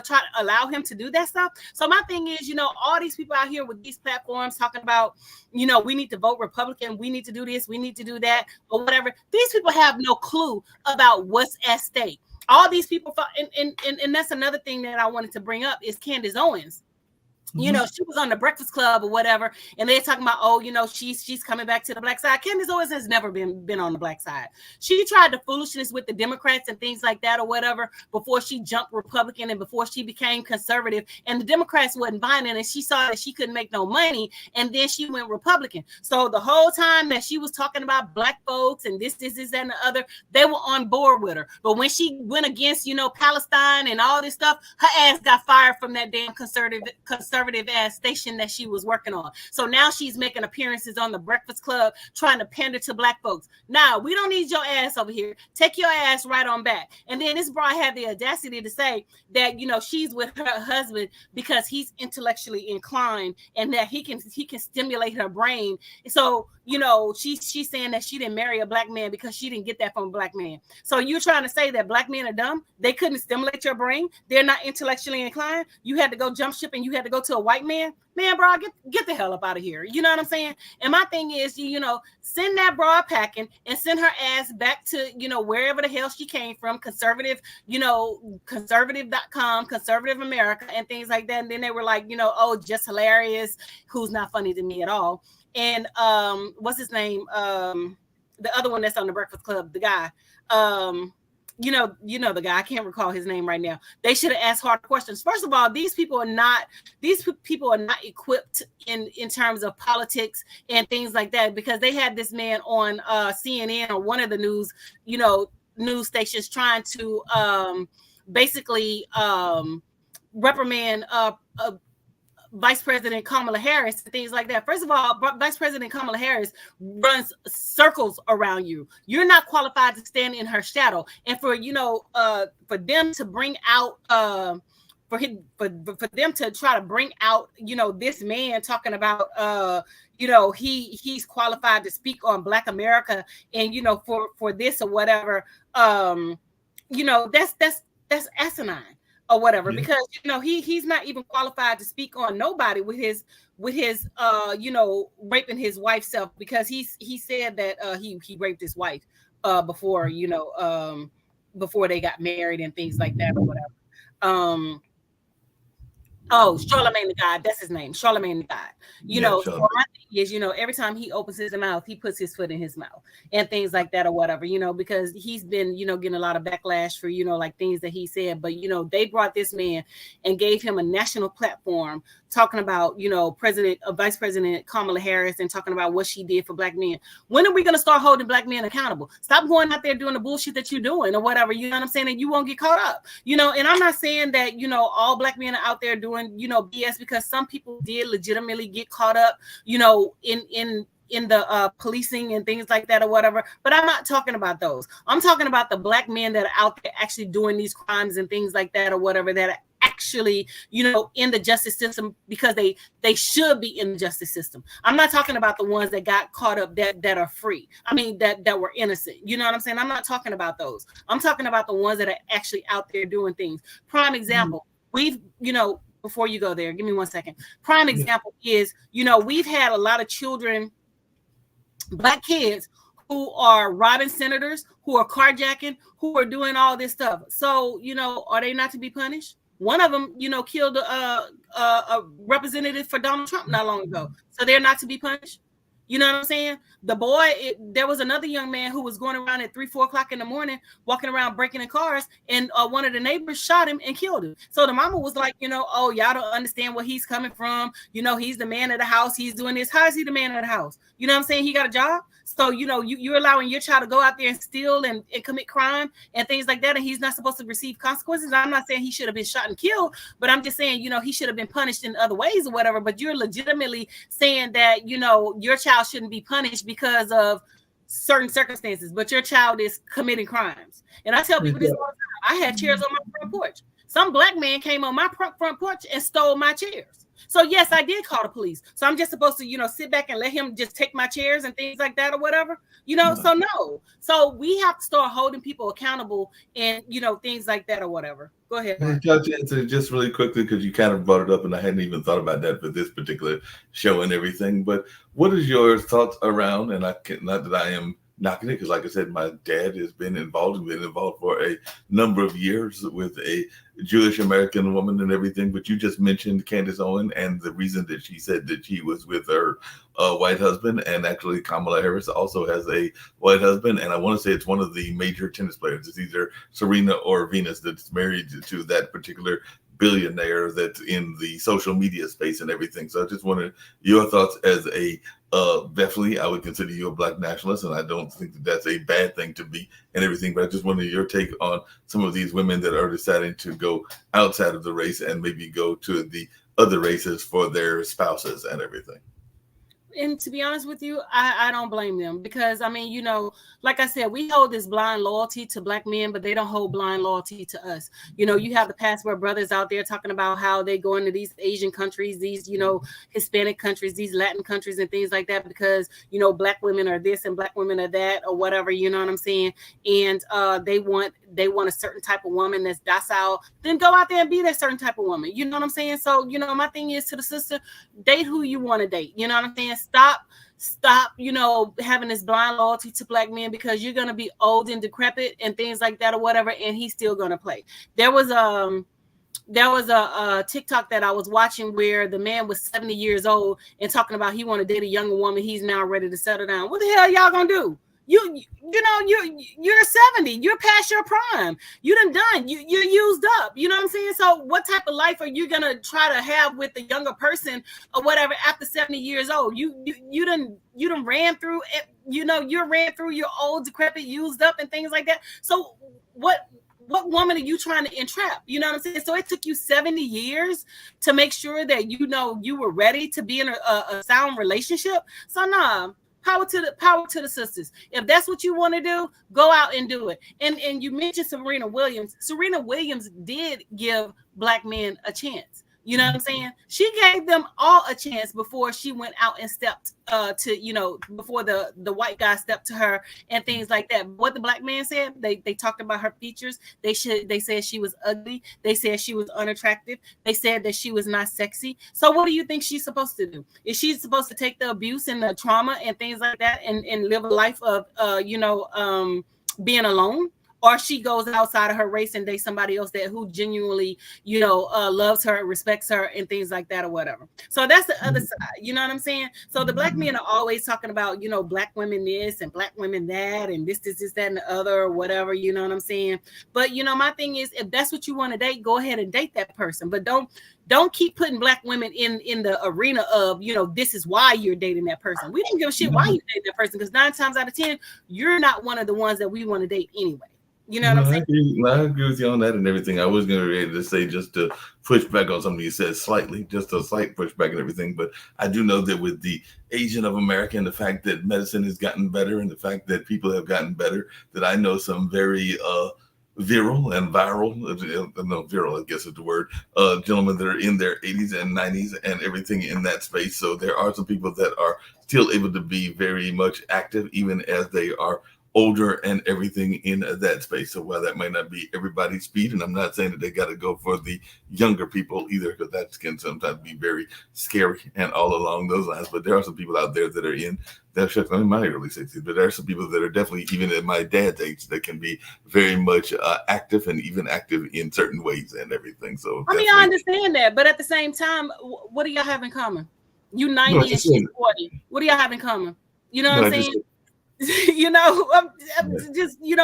try to allow him to do that stuff. So my thing is, all these people out here with these platforms talking about, we need to vote Republican, we need to do this, we need to do that, or whatever. These people have no clue about what's at stake. All these people, and that's another thing that I wanted to bring up is Candace Owens. She was on the Breakfast Club or whatever, and they're talking about, she's coming back to the black side. Candace Owens has never been on the black side. She tried the foolishness with the Democrats and things like that or whatever before she jumped Republican and before she became conservative, and the Democrats wasn't buying it, and she saw that she couldn't make no money, and then she went Republican. So the whole time that she was talking about black folks and this, and the other, they were on board with her. But when she went against, Palestine and all this stuff, her ass got fired from that damn conservative ass station that she was working on. So now she's making appearances on the Breakfast Club trying to pander to black folks. Now, we don't need your ass over here. Take your ass right on back. And then this broad had the audacity to say that, she's with her husband because he's intellectually inclined and that he can stimulate her brain. So, she's saying that she didn't marry a black man because she didn't get that from a black man. So you're trying to say that black men are dumb? They couldn't stimulate your brain? They're not intellectually inclined? You had to go jump ship and you had to go to a white man? Man, bro, get the hell up out of here. You know what I'm saying? And my thing is, send that broad packing and send her ass back to, wherever the hell she came from, conservative, conservative.com, conservative America, and things like that. And then they were like, oh, just hilarious, who's not funny to me at all. And what's his name? The other one that's on the Breakfast Club, the guy. The guy, I can't recall his name right now. They should have asked hard questions. First of all, these people are not equipped in terms of politics and things like that, because they had this man on CNN or one of the news stations trying to basically reprimand Vice President Kamala Harris and things like that. First of all, Vice President Kamala Harris runs circles around you. You're not qualified to stand in her shadow. And for them to bring out for them to try to bring out this man talking about he's qualified to speak on Black America and for this or whatever, that's asinine or whatever, because he's not even qualified to speak on nobody with his raping his wife's self, because he said that he raped his wife before before they got married and things like that or whatever. Charlemagne the God, that's his name, Charlemagne the God. So my thing is, every time he opens his mouth, he puts his foot in his mouth and things like that or whatever, because he's been, getting a lot of backlash for, like things that he said. But, they brought this man and gave him a national platform talking about, Vice President Kamala Harris and talking about what she did for Black men. When are we going to start holding Black men accountable? Stop going out there doing the bullshit that you're doing or whatever, you know what I'm saying? And you won't get caught up, and I'm not saying that, all Black men are out there doing, BS, because some people did legitimately get caught up, in the policing and things like that or whatever. But I'm not talking about those. I'm talking about the Black men that are out there actually doing these crimes and things like that or whatever, that are actually, in the justice system, because they should be in the justice system. I'm not talking about the ones that got caught up that are free. I mean, that were innocent. You know what I'm saying? I'm not talking about those. I'm talking about the ones that are actually out there doing things. Prime example, we've, before you go there, give me 1 second. Prime example is, we've had a lot of children, Black kids, who are robbing senators, who are carjacking, who are doing all this stuff. So, are they not to be punished? One of them, killed a representative for Donald Trump not long ago. So they're not to be punished. You know what I'm saying? The boy, there was another young man who was going around at 3-4 o'clock in the morning, walking around breaking in cars, and one of the neighbors shot him and killed him. So the mama was like, oh, y'all don't understand where he's coming from. He's the man of the house. He's doing this. How is he the man of the house? You know what I'm saying? He got a job. So, you're allowing your child to go out there and steal and commit crime and things like that, and he's not supposed to receive consequences. I'm not saying he should have been shot and killed, but I'm just saying, he should have been punished in other ways or whatever. But you're legitimately saying that, your child shouldn't be punished because of certain circumstances, but your child is committing crimes. And I tell people this all the time. I had chairs on my front porch. Some black man came on my front porch and stole my chairs. So yes, I did call the police. So I'm just supposed to, sit back and let him just take my chairs and things like that or whatever, So no. So we have to start holding people accountable and, things like that or whatever. Go ahead. Judge, just really quickly, because you kind of brought it up and I hadn't even thought about that for this particular show and everything. But what is your thoughts around, and not that I am knocking it, because like I said, my dad has been involved for a number of years with a Jewish American woman and everything. But you just mentioned Candace Owen and the reason that she said that she was with her white husband, and actually Kamala Harris also has a white husband, and I want to say it's one of the major tennis players. It's either Serena or Venus that's married to that particular billionaire that's in the social media space and everything. So I just wanted your thoughts as a definitely I would consider you a black nationalist, and I don't think that that's a bad thing to be and everything, but I just wanted your take on some of these women that are deciding to go outside of the race and maybe go to the other races for their spouses and everything. And to be honest with you, I don't blame them, because I mean, like I said, we hold this blind loyalty to black men, but they don't hold blind loyalty to us. You have the Passport Brothers out there talking about how they go into these Asian countries, these, Hispanic countries, these Latin countries and things like that, because, black women are this and black women are that or whatever, you know what I'm saying? And they want a certain type of woman that's docile, then go out there and be that certain type of woman. You know what I'm saying? So, my thing is to the sister, date who you want to date. You know what I'm saying? Stop, having this blind loyalty to black men, because you're going to be old and decrepit and things like that or whatever, and he's still going to play. There was a TikTok that I was watching where the man was 70 years old and talking about he want to date a younger woman. He's now ready to settle down. What the hell y'all going to do? You're 70, you're past your prime, you're done, you're used up, you know what I'm saying? So what type of life are you gonna try to have with a younger person or whatever after 70 years old? You done ran through it, you ran through your old, decrepit, used up and things like that. So what woman are you trying to entrap? You know what I'm saying? So it took you 70 years to make sure that you were ready to be in a sound relationship. So nah. Power to the sisters. If that's what you want to do, go out and do it. And you mentioned Serena Williams. Serena Williams did give black men a chance. You know what I'm saying? She gave them all a chance before she went out and stepped before the white guy stepped to her and things like that. What the black man said, they talked about her features. They said she was ugly. They said she was unattractive. They said that she was not sexy. So what do you think she's supposed to do? Is she supposed to take the abuse and the trauma and things like that and live a life of being alone? Or she goes outside of her race and dates somebody else who genuinely, loves her, respects her, and things like that or whatever. So that's the other side. You know what I'm saying? So the black men are always talking about, black women this and black women that and this, that, and the other or whatever. You know what I'm saying? But, my thing is, if that's what you want to date, go ahead and date that person. But don't keep putting black women in the arena of, this is why you're dating that person. We don't give a shit why you date that person, because 9 times out of 10, you're not one of the ones that we want to date anyway. You know what I'm saying? I agree with you on that and everything. I was going to be able to say, just to push back on something you said slightly, just a slight pushback and everything. But I do know that with the aging of America and the fact that medicine has gotten better and the fact that people have gotten better, that I know some very virile, I guess is the word, gentlemen that are in their 80s and 90s and everything in that space. So there are some people that are still able to be very much active, even as they are older and everything in that space. So while that might not be everybody's speed, and I'm not saying that they got to go for the younger people either, because that can sometimes be very scary and all along those lines. But there are some people out there that are in my early 60s, but there are some people that are definitely even at my dad's age that can be very much active and even active in certain ways and everything. So I mean, I understand that, but at the same time, what do y'all have in common? You 90 and she's 40. What do y'all have in common? You know what I'm saying? Just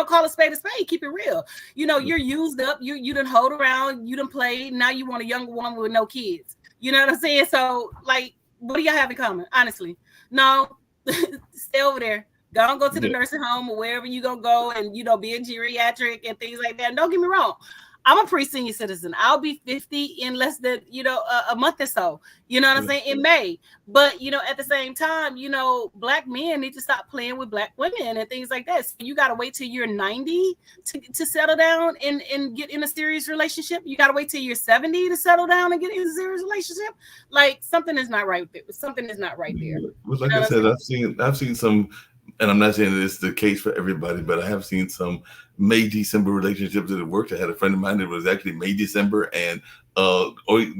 call a spade, keep it real. You're used up, you done hold around, you done played, now you want a younger woman with no kids. You know what I'm saying? So like, what do y'all have in common? Honestly, no. Stay over there, Go to the nursing home or wherever you gonna go and, you know, be a geriatric and things like that. And don't get me wrong, I'm a pre-senior citizen. I'll be 50 in less than, you know, a month or so. You know what I'm saying? In May. But, you know, at the same time, you know, Black men need to stop playing with Black women and things like that. So you got to wait till you're 90 to settle down and get in a serious relationship. You got to wait till you're 70 to settle down and get in a serious relationship. Like, something is not right there. Something is not right there. Well, like I said, I've seen some, and I'm not saying this is the case for everybody, but I have seen some May-December relationships that have worked. I had a friend of mine that was actually May-December and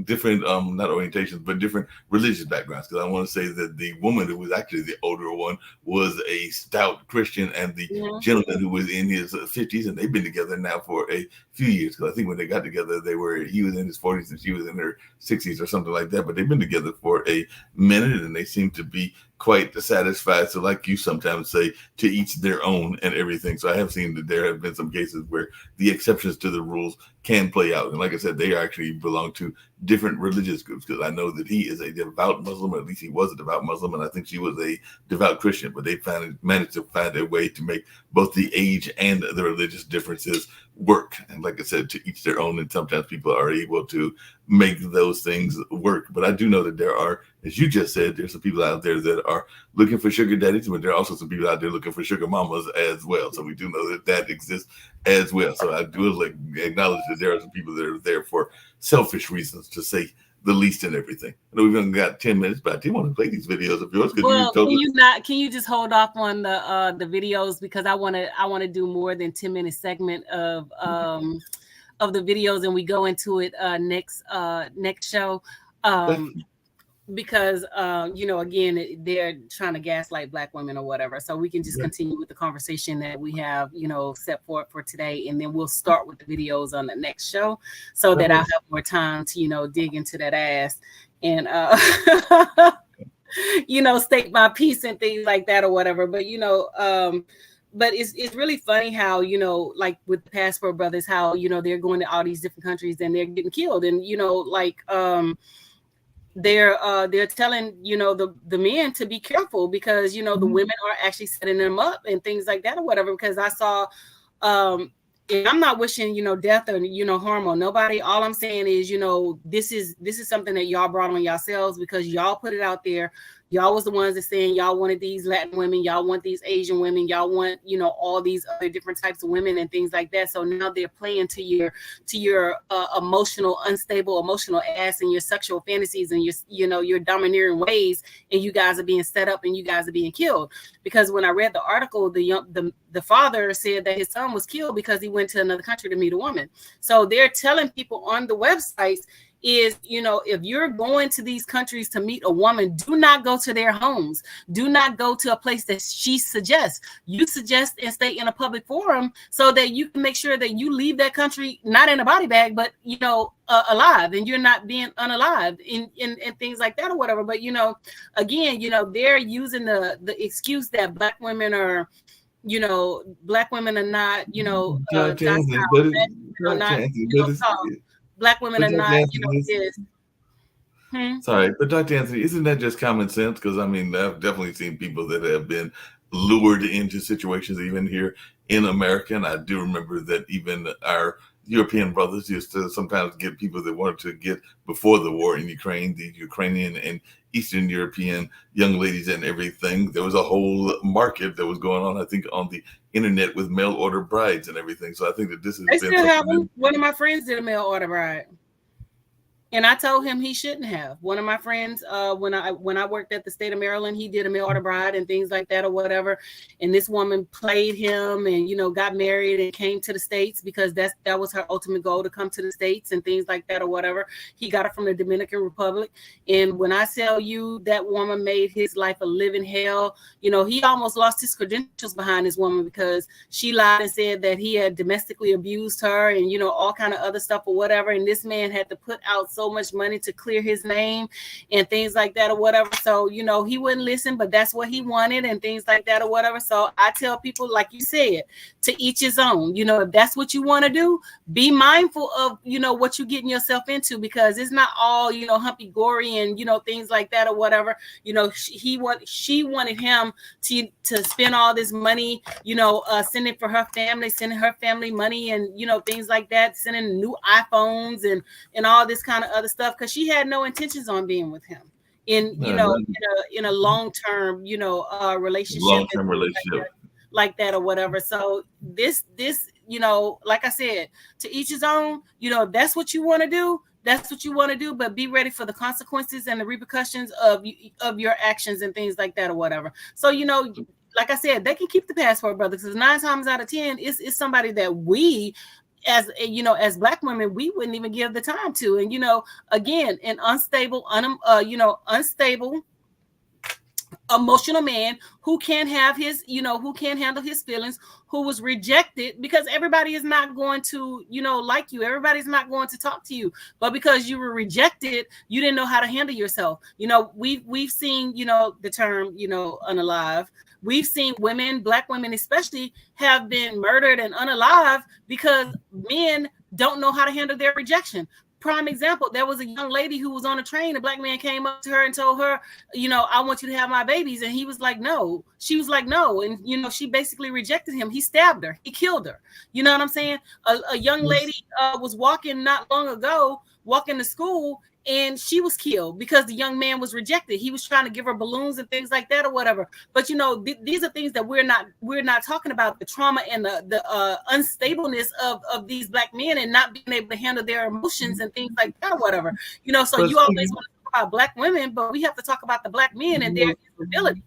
different, not orientations, but different religious backgrounds. Because I want to say that the woman who was actually the older one was a stout Christian, and the gentleman who was in his 50s, and they've been together now for a few years. Because I think when they got together, he was in his 40s and she was in her 60s or something like that. But they've been together for a minute, and they seem to be quite satisfied. So like you sometimes say, to each their own and everything. So I have seen that there have been some cases where the exceptions to the rules can play out. And like I said, they actually belong to different religious groups, because I know that he is a devout Muslim, or at least he was a devout Muslim, and I think she was a devout Christian, but they managed to find a way to make both the age and the religious differences work. And like I said, to each their own, and sometimes people are able to make those things work. But I do know that there are, as you just said, there's some people out there that are looking for sugar daddies, but there are also some people out there looking for sugar mamas as well. So we do know that that exists as well. So I do acknowledge that there are some people that are there for selfish reasons, to say the least, and everything. I know we've only got 10 minutes, but I do want to play these videos of yours. Well, can you just hold off on the videos, because I want to do more than 10-minute segment of the videos, and we go into it next show. Because you know, again, they're trying to gaslight Black women or whatever. So we can just continue with the conversation that we have, you know, set forth for today, and then we'll start with the videos on the next show, so that I'll have more time to, you know, dig into that ass and you know, state my piece and things like that or whatever. But you know, but it's really funny how, you know, like with the Passport Brothers, how, you know, they're going to all these different countries and they're getting killed, and you know, like they're telling, you know, the men to be careful, because, you know, the women are actually setting them up and things like that or whatever. Because I saw, and I'm not wishing, you know, death or, you know, harm on nobody. All I'm saying is, you know, this is something that y'all brought on yourselves, because y'all put it out there. Y'all was the ones that saying y'all wanted these Latin women, y'all want these Asian women, y'all want, you know, all these other different types of women and things like that. So now they're playing to your emotional, unstable emotional ass and your sexual fantasies and your, you know, your domineering ways, and you guys are being set up and you guys are being killed. Because when I read the article, the father said that his son was killed because he went to another country to meet a woman. So they're telling people on the websites is, you know, if you're going to these countries to meet a woman, do not go to their homes. Do not go to a place that she suggests. You suggest and stay in a public forum, so that you can make sure that you leave that country not in a body bag, but, you know, alive, and you're not being unalived in things like that or whatever. But, you know, again, you know, they're using the excuse that Black women are, you know, Black women are not, you know, Black women are not, you know, this. Sorry, but Dr. Anthony, isn't that just common sense? Because I mean, I've definitely seen people that have been lured into situations, even here in America. And I do remember that even our European brothers used to sometimes get people that wanted to get, before the war in Ukraine, the Ukrainian and Eastern European young ladies and everything. There was a whole market that was going on, I think, on the internet with mail order brides and everything. So I think that this is. I still have one. One of my friends did a mail order bride, and I told him he shouldn't have. One of my friends, when I worked at the state of Maryland, he did a mail order bride and things like that or whatever. And this woman played him, and, you know, got married and came to the States, because that was her ultimate goal, to come to the States and things like that or whatever. He got it from the Dominican Republic. And when I tell you that woman made his life a living hell, you know, he almost lost his credentials behind this woman, because she lied and said that he had domestically abused her and, you know, all kind of other stuff or whatever. And this man had to put out so so much money to clear his name and things like that or whatever. So, you know, he wouldn't listen, but that's what he wanted and things like that or whatever. So I tell people, like you said, to each his own. You know, if that's what you want to do, be mindful of, you know, what you're getting yourself into, because it's not all, you know, humpy gory and, you know, things like that or whatever. You know, she wanted him to spend all this money, you know, sending her family money and, you know, things like that, sending new iPhones and all this kind of other stuff, because she had no intentions on being with him in, you know, in a long-term, you know, relationship like that or whatever. So this, you know, like I said, to each his own. You know, if that's what you want to do, that's what you want to do, but be ready for the consequences and the repercussions of your actions and things like that or whatever. So, you know, like I said, they can keep the passport, brother, because 9 times out of 10, it's somebody that we, as you know, as Black women, we wouldn't even give the time to. And, you know, again, an unstable, emotional man who can't have his, you know, who can't handle his feelings, who was rejected, because everybody is not going to, you know, like you. Everybody's not going to talk to you, but because you were rejected, you didn't know how to handle yourself. You know, we've seen, you know, the term, you know, unalive. We've seen women, Black women especially, have been murdered and unalive because men don't know how to handle their rejection. Prime example, there was a young lady who was on a train. A Black man came up to her and told her, you know, I want you to have my babies. And he was like, no. She was like, no. And, you know, she basically rejected him. He stabbed her. He killed her. You know what I'm saying? A young lady was walking not long ago, walking to school, and she was killed because the young man was rejected. He was trying to give her balloons and things like that or whatever. But, you know, these are things that we're not talking about, the trauma and the unstableness of these Black men and not being able to handle their emotions and things like that or whatever. You know, so you always want to talk about Black women, but we have to talk about the Black men and their instability.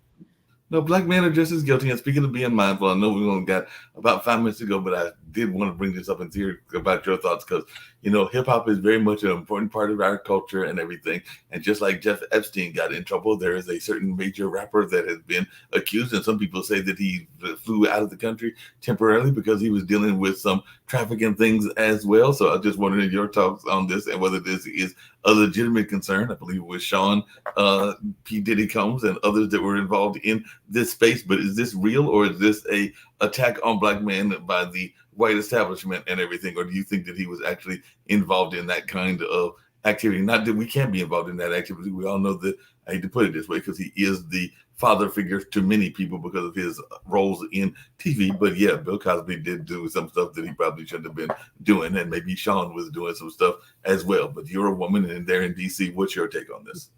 No, Black men are just as guilty. And speaking of being mindful, I know we only got about 5 minutes to go, but I did want to bring this up and hear about your thoughts, because, you know, hip hop is very much an important part of our culture and everything. And just like Jeff Epstein got in trouble, there is a certain major rapper that has been accused, and some people say that he flew out of the country temporarily because he was dealing with some trafficking things as well. So I just wanted your thoughts on this and whether this is a legitimate concern. I believe it was Sean P. Diddy Combs and others that were involved in this space. But is this real, or is this a attack on Black men by the white establishment and everything? Or do you think that he was actually involved in that kind of activity? Not that we can't be involved in that activity. We all know that, I hate to put it this way, because he is the father figure to many people because of his roles in TV. But yeah, Bill Cosby did do some stuff that he probably shouldn't have been doing, and maybe Sean was doing some stuff as well. But you're a woman and they're in DC. What's your take on this?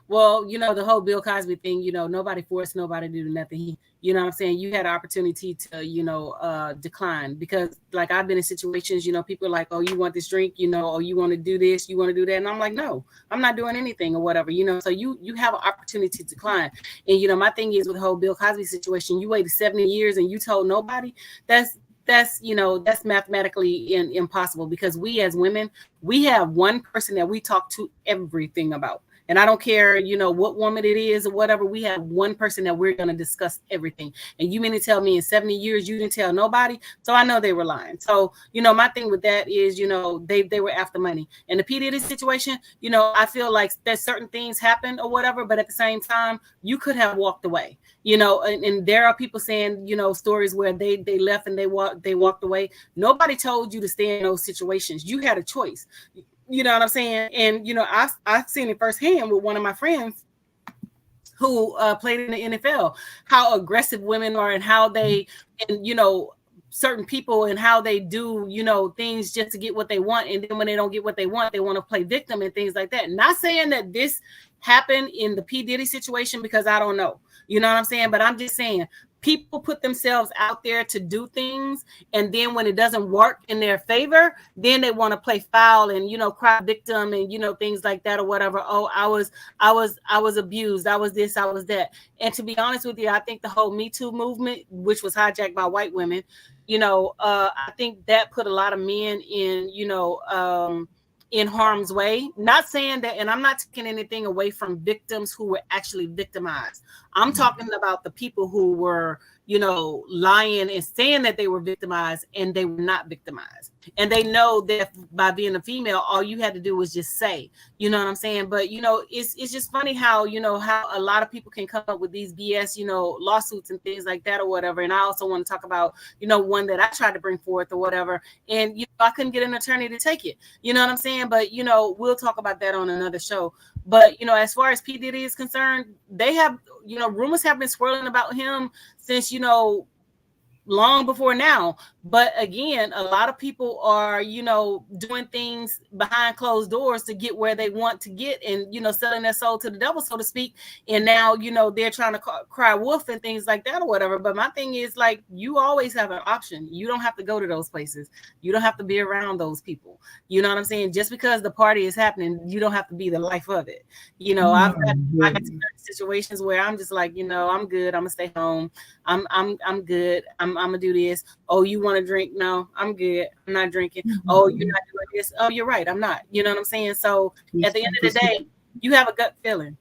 Well, you know, the whole Bill Cosby thing, you know, nobody forced nobody to do nothing. You know what I'm saying? You had an opportunity to, you know, decline, because like I've been in situations, you know, people are like, oh, you want this drink, you know, or you want to do this, you want to do that. And I'm like, no, I'm not doing anything or whatever, you know. So you have an opportunity to decline. And, you know, my thing is with the whole Bill Cosby situation, you waited 70 years and you told nobody. That's you know, that's mathematically impossible, because we as women, we have one person that we talk to everything about. And I don't care, you know, what woman it is or whatever. We have one person that we're going to discuss everything. And you mean to tell me in 70 years you didn't tell nobody? So I know they were lying. So, you know, my thing with that is, you know, they were after money. And the P. Diddy situation, you know, I feel like that certain things happened or whatever, but at the same time, you could have walked away. You know, and there are people saying, you know, stories where they left and they walked away. Nobody told you to stay in those situations. You had a choice. You know what I'm saying? And, you know, I've seen it firsthand with one of my friends who played in the NFL, how aggressive women are and how they, and, you know, certain people and how they do, you know, things just to get what they want. And then when they don't get what they want to play victim and things like that. Not saying that this happened in the P. Diddy situation, because I don't know. You know what I'm saying? But I'm just saying, people put themselves out there to do things, and then when it doesn't work in their favor, then they want to play foul and, you know, cry victim and, you know, things like that or whatever. Oh, I was abused. I was this, I was that. And to be honest with you, I think the whole Me Too movement, which was hijacked by white women, you know, I think that put a lot of men in, you know, in harm's way. Not saying that, and I'm not taking anything away from victims who were actually victimized. I'm talking about the people who were, lying and saying that they were victimized, and they were not victimized. And they know that by being a female, all you had to do was just say, you know what I'm saying? But, it's just funny how, how a lot of people can come up with these BS, lawsuits and things like that or whatever. And I also want to talk about, one that I tried to bring forth or whatever. And, I couldn't get an attorney to take it. You know what I'm saying? But, we'll talk about that on another show. But, as far as P. Diddy is concerned, they have, rumors have been swirling about him since, long before now. But again, a lot of people are, doing things behind closed doors to get where they want to get, and, selling their soul to the devil, so to speak. And now, they're trying to cry wolf and things like that or whatever. But my thing is, like, you always have an option. You don't have to go to those places. You don't have to be around those people. You know what I'm saying? Just because the party is happening, you don't have to be the life of it. I've had situations where I'm just like, I'm good. I'm gonna stay home. I'm good. I'm gonna do this. Oh, you want to drink? No, I'm good. I'm not drinking. Oh, you're not doing this. Oh, you're right. I'm not. You know what I'm saying? So at the end of the day, you have a gut feeling.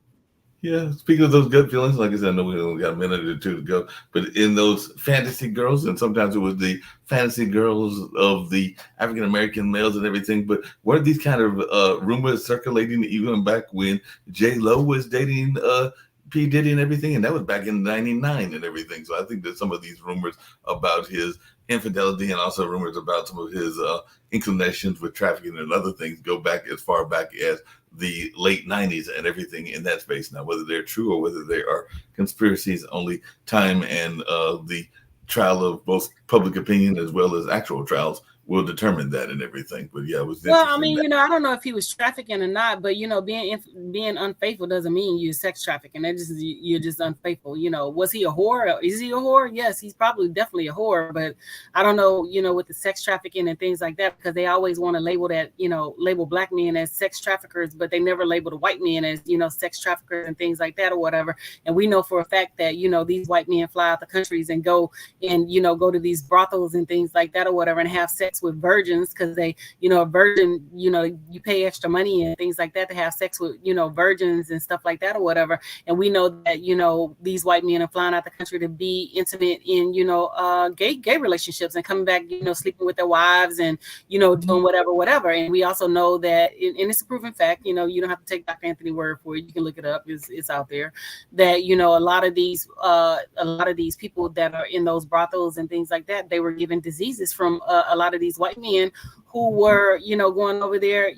Yeah, speaking of those gut feelings, like I said, I know we only got a minute or two to go, but in those fantasy girls, and sometimes it was the fantasy girls of the African American males and everything, but were these kind of rumors circulating even back when J-Lo was dating P. Diddy and everything, and that was back in '99 and everything. So I think that some of these rumors about his infidelity and also rumors about some of his inclinations with trafficking and other things go back as far back as the late '90s and everything in that space. Now, whether they're true or whether they are conspiracies, only time and the trial of both public opinion as well as actual trials will determine that and everything. But yeah, it was. Well, I mean, I don't know if he was trafficking or not, but being unfaithful doesn't mean you're sex trafficking. You're just unfaithful. Was he a whore? Is he a whore? Yes, he's probably definitely a whore. But I don't know, with the sex trafficking and things like that, because they always want to label that, label black men as sex traffickers, but they never label the white men as, sex traffickers and things like that or whatever. And we know for a fact that, these white men fly out the countries and go and, go to these brothels and things like that or whatever and have sex with virgins, because they, a virgin, you pay extra money and things like that to have sex with, virgins and stuff like that or whatever. And we know that, these white men are flying out the country to be intimate in, gay relationships and coming back, sleeping with their wives and, doing whatever. And we also know that, and it's a proven fact, you don't have to take Dr. Anthony's word for it. You can look it up. It's out there that, a lot of these people that are in those brothels and things like that, they were given diseases from a lot of these white men who were, going over there,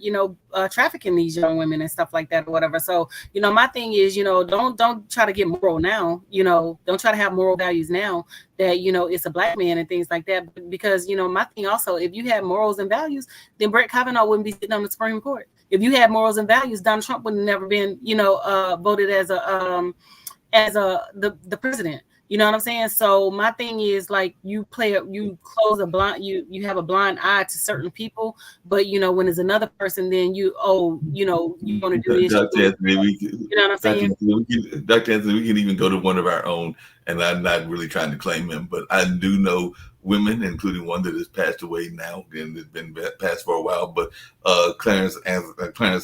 trafficking these young women and stuff like that or whatever. So, my thing is, don't try to get moral now, don't try to have moral values now that, it's a black man and things like that. Because, my thing also, if you had morals and values, then Brett Kavanaugh wouldn't be sitting on the Supreme Court. If you had morals and values, Donald Trump would have never been, voted as the president. You know what I'm saying? So my thing is, like, you close a blind, you have a blind eye to certain people, but when there's another person, then you want to do this. Dr. Anthony, you know what I'm saying? Dr. Anthony, we can even go to one of our own, and I'm not really trying to claim him, but I do know women, including one that has passed away now and has been passed for a while, but Clarence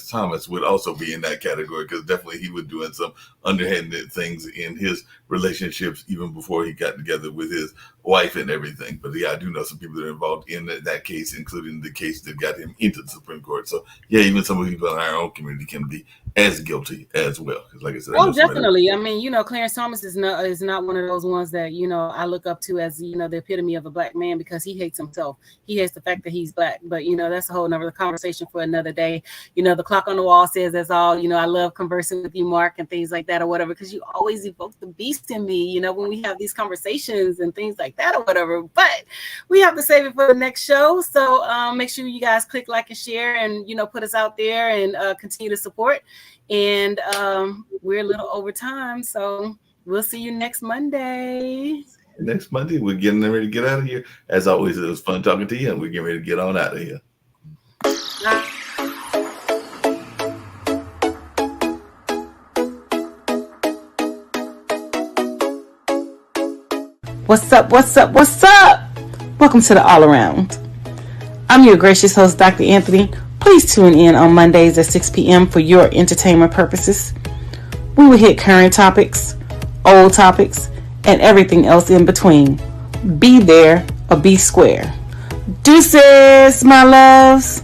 Thomas would also be in that category, because definitely he was doing some underhanded things in his relationships even before he got together with his wife and everything. But yeah, I do know some people that are involved in that case, including the case that got him into the Supreme Court. So yeah, even some of the people in our own community can be as guilty as well. Because like I said, definitely. I mean, Clarence Thomas is not one of those ones that I look up to as the epitome of a black man, because he hates himself. He hates the fact that he's black. But that's a whole nother conversation for another day. The clock on the wall says that's all. I love conversing with you, Mark, and things like that or whatever, because you always evoke the beast in me. When we have these conversations and things like that or whatever. But we have to save it for the next show. So make sure you guys click like and share, and put us out there and continue to support. And we're a little over time, so we'll see you next Monday. Next Monday, we're getting ready to get out of here. As always, it was fun talking to you, and we're getting ready to get on out of here. What's up? Welcome to the All Around. I'm your gracious host, Dr. Anthony. Please tune in on Mondays at 6 p.m. for your entertainment purposes. We will hit current topics, old topics, and everything else in between. Be there or be square. Deuces, my loves.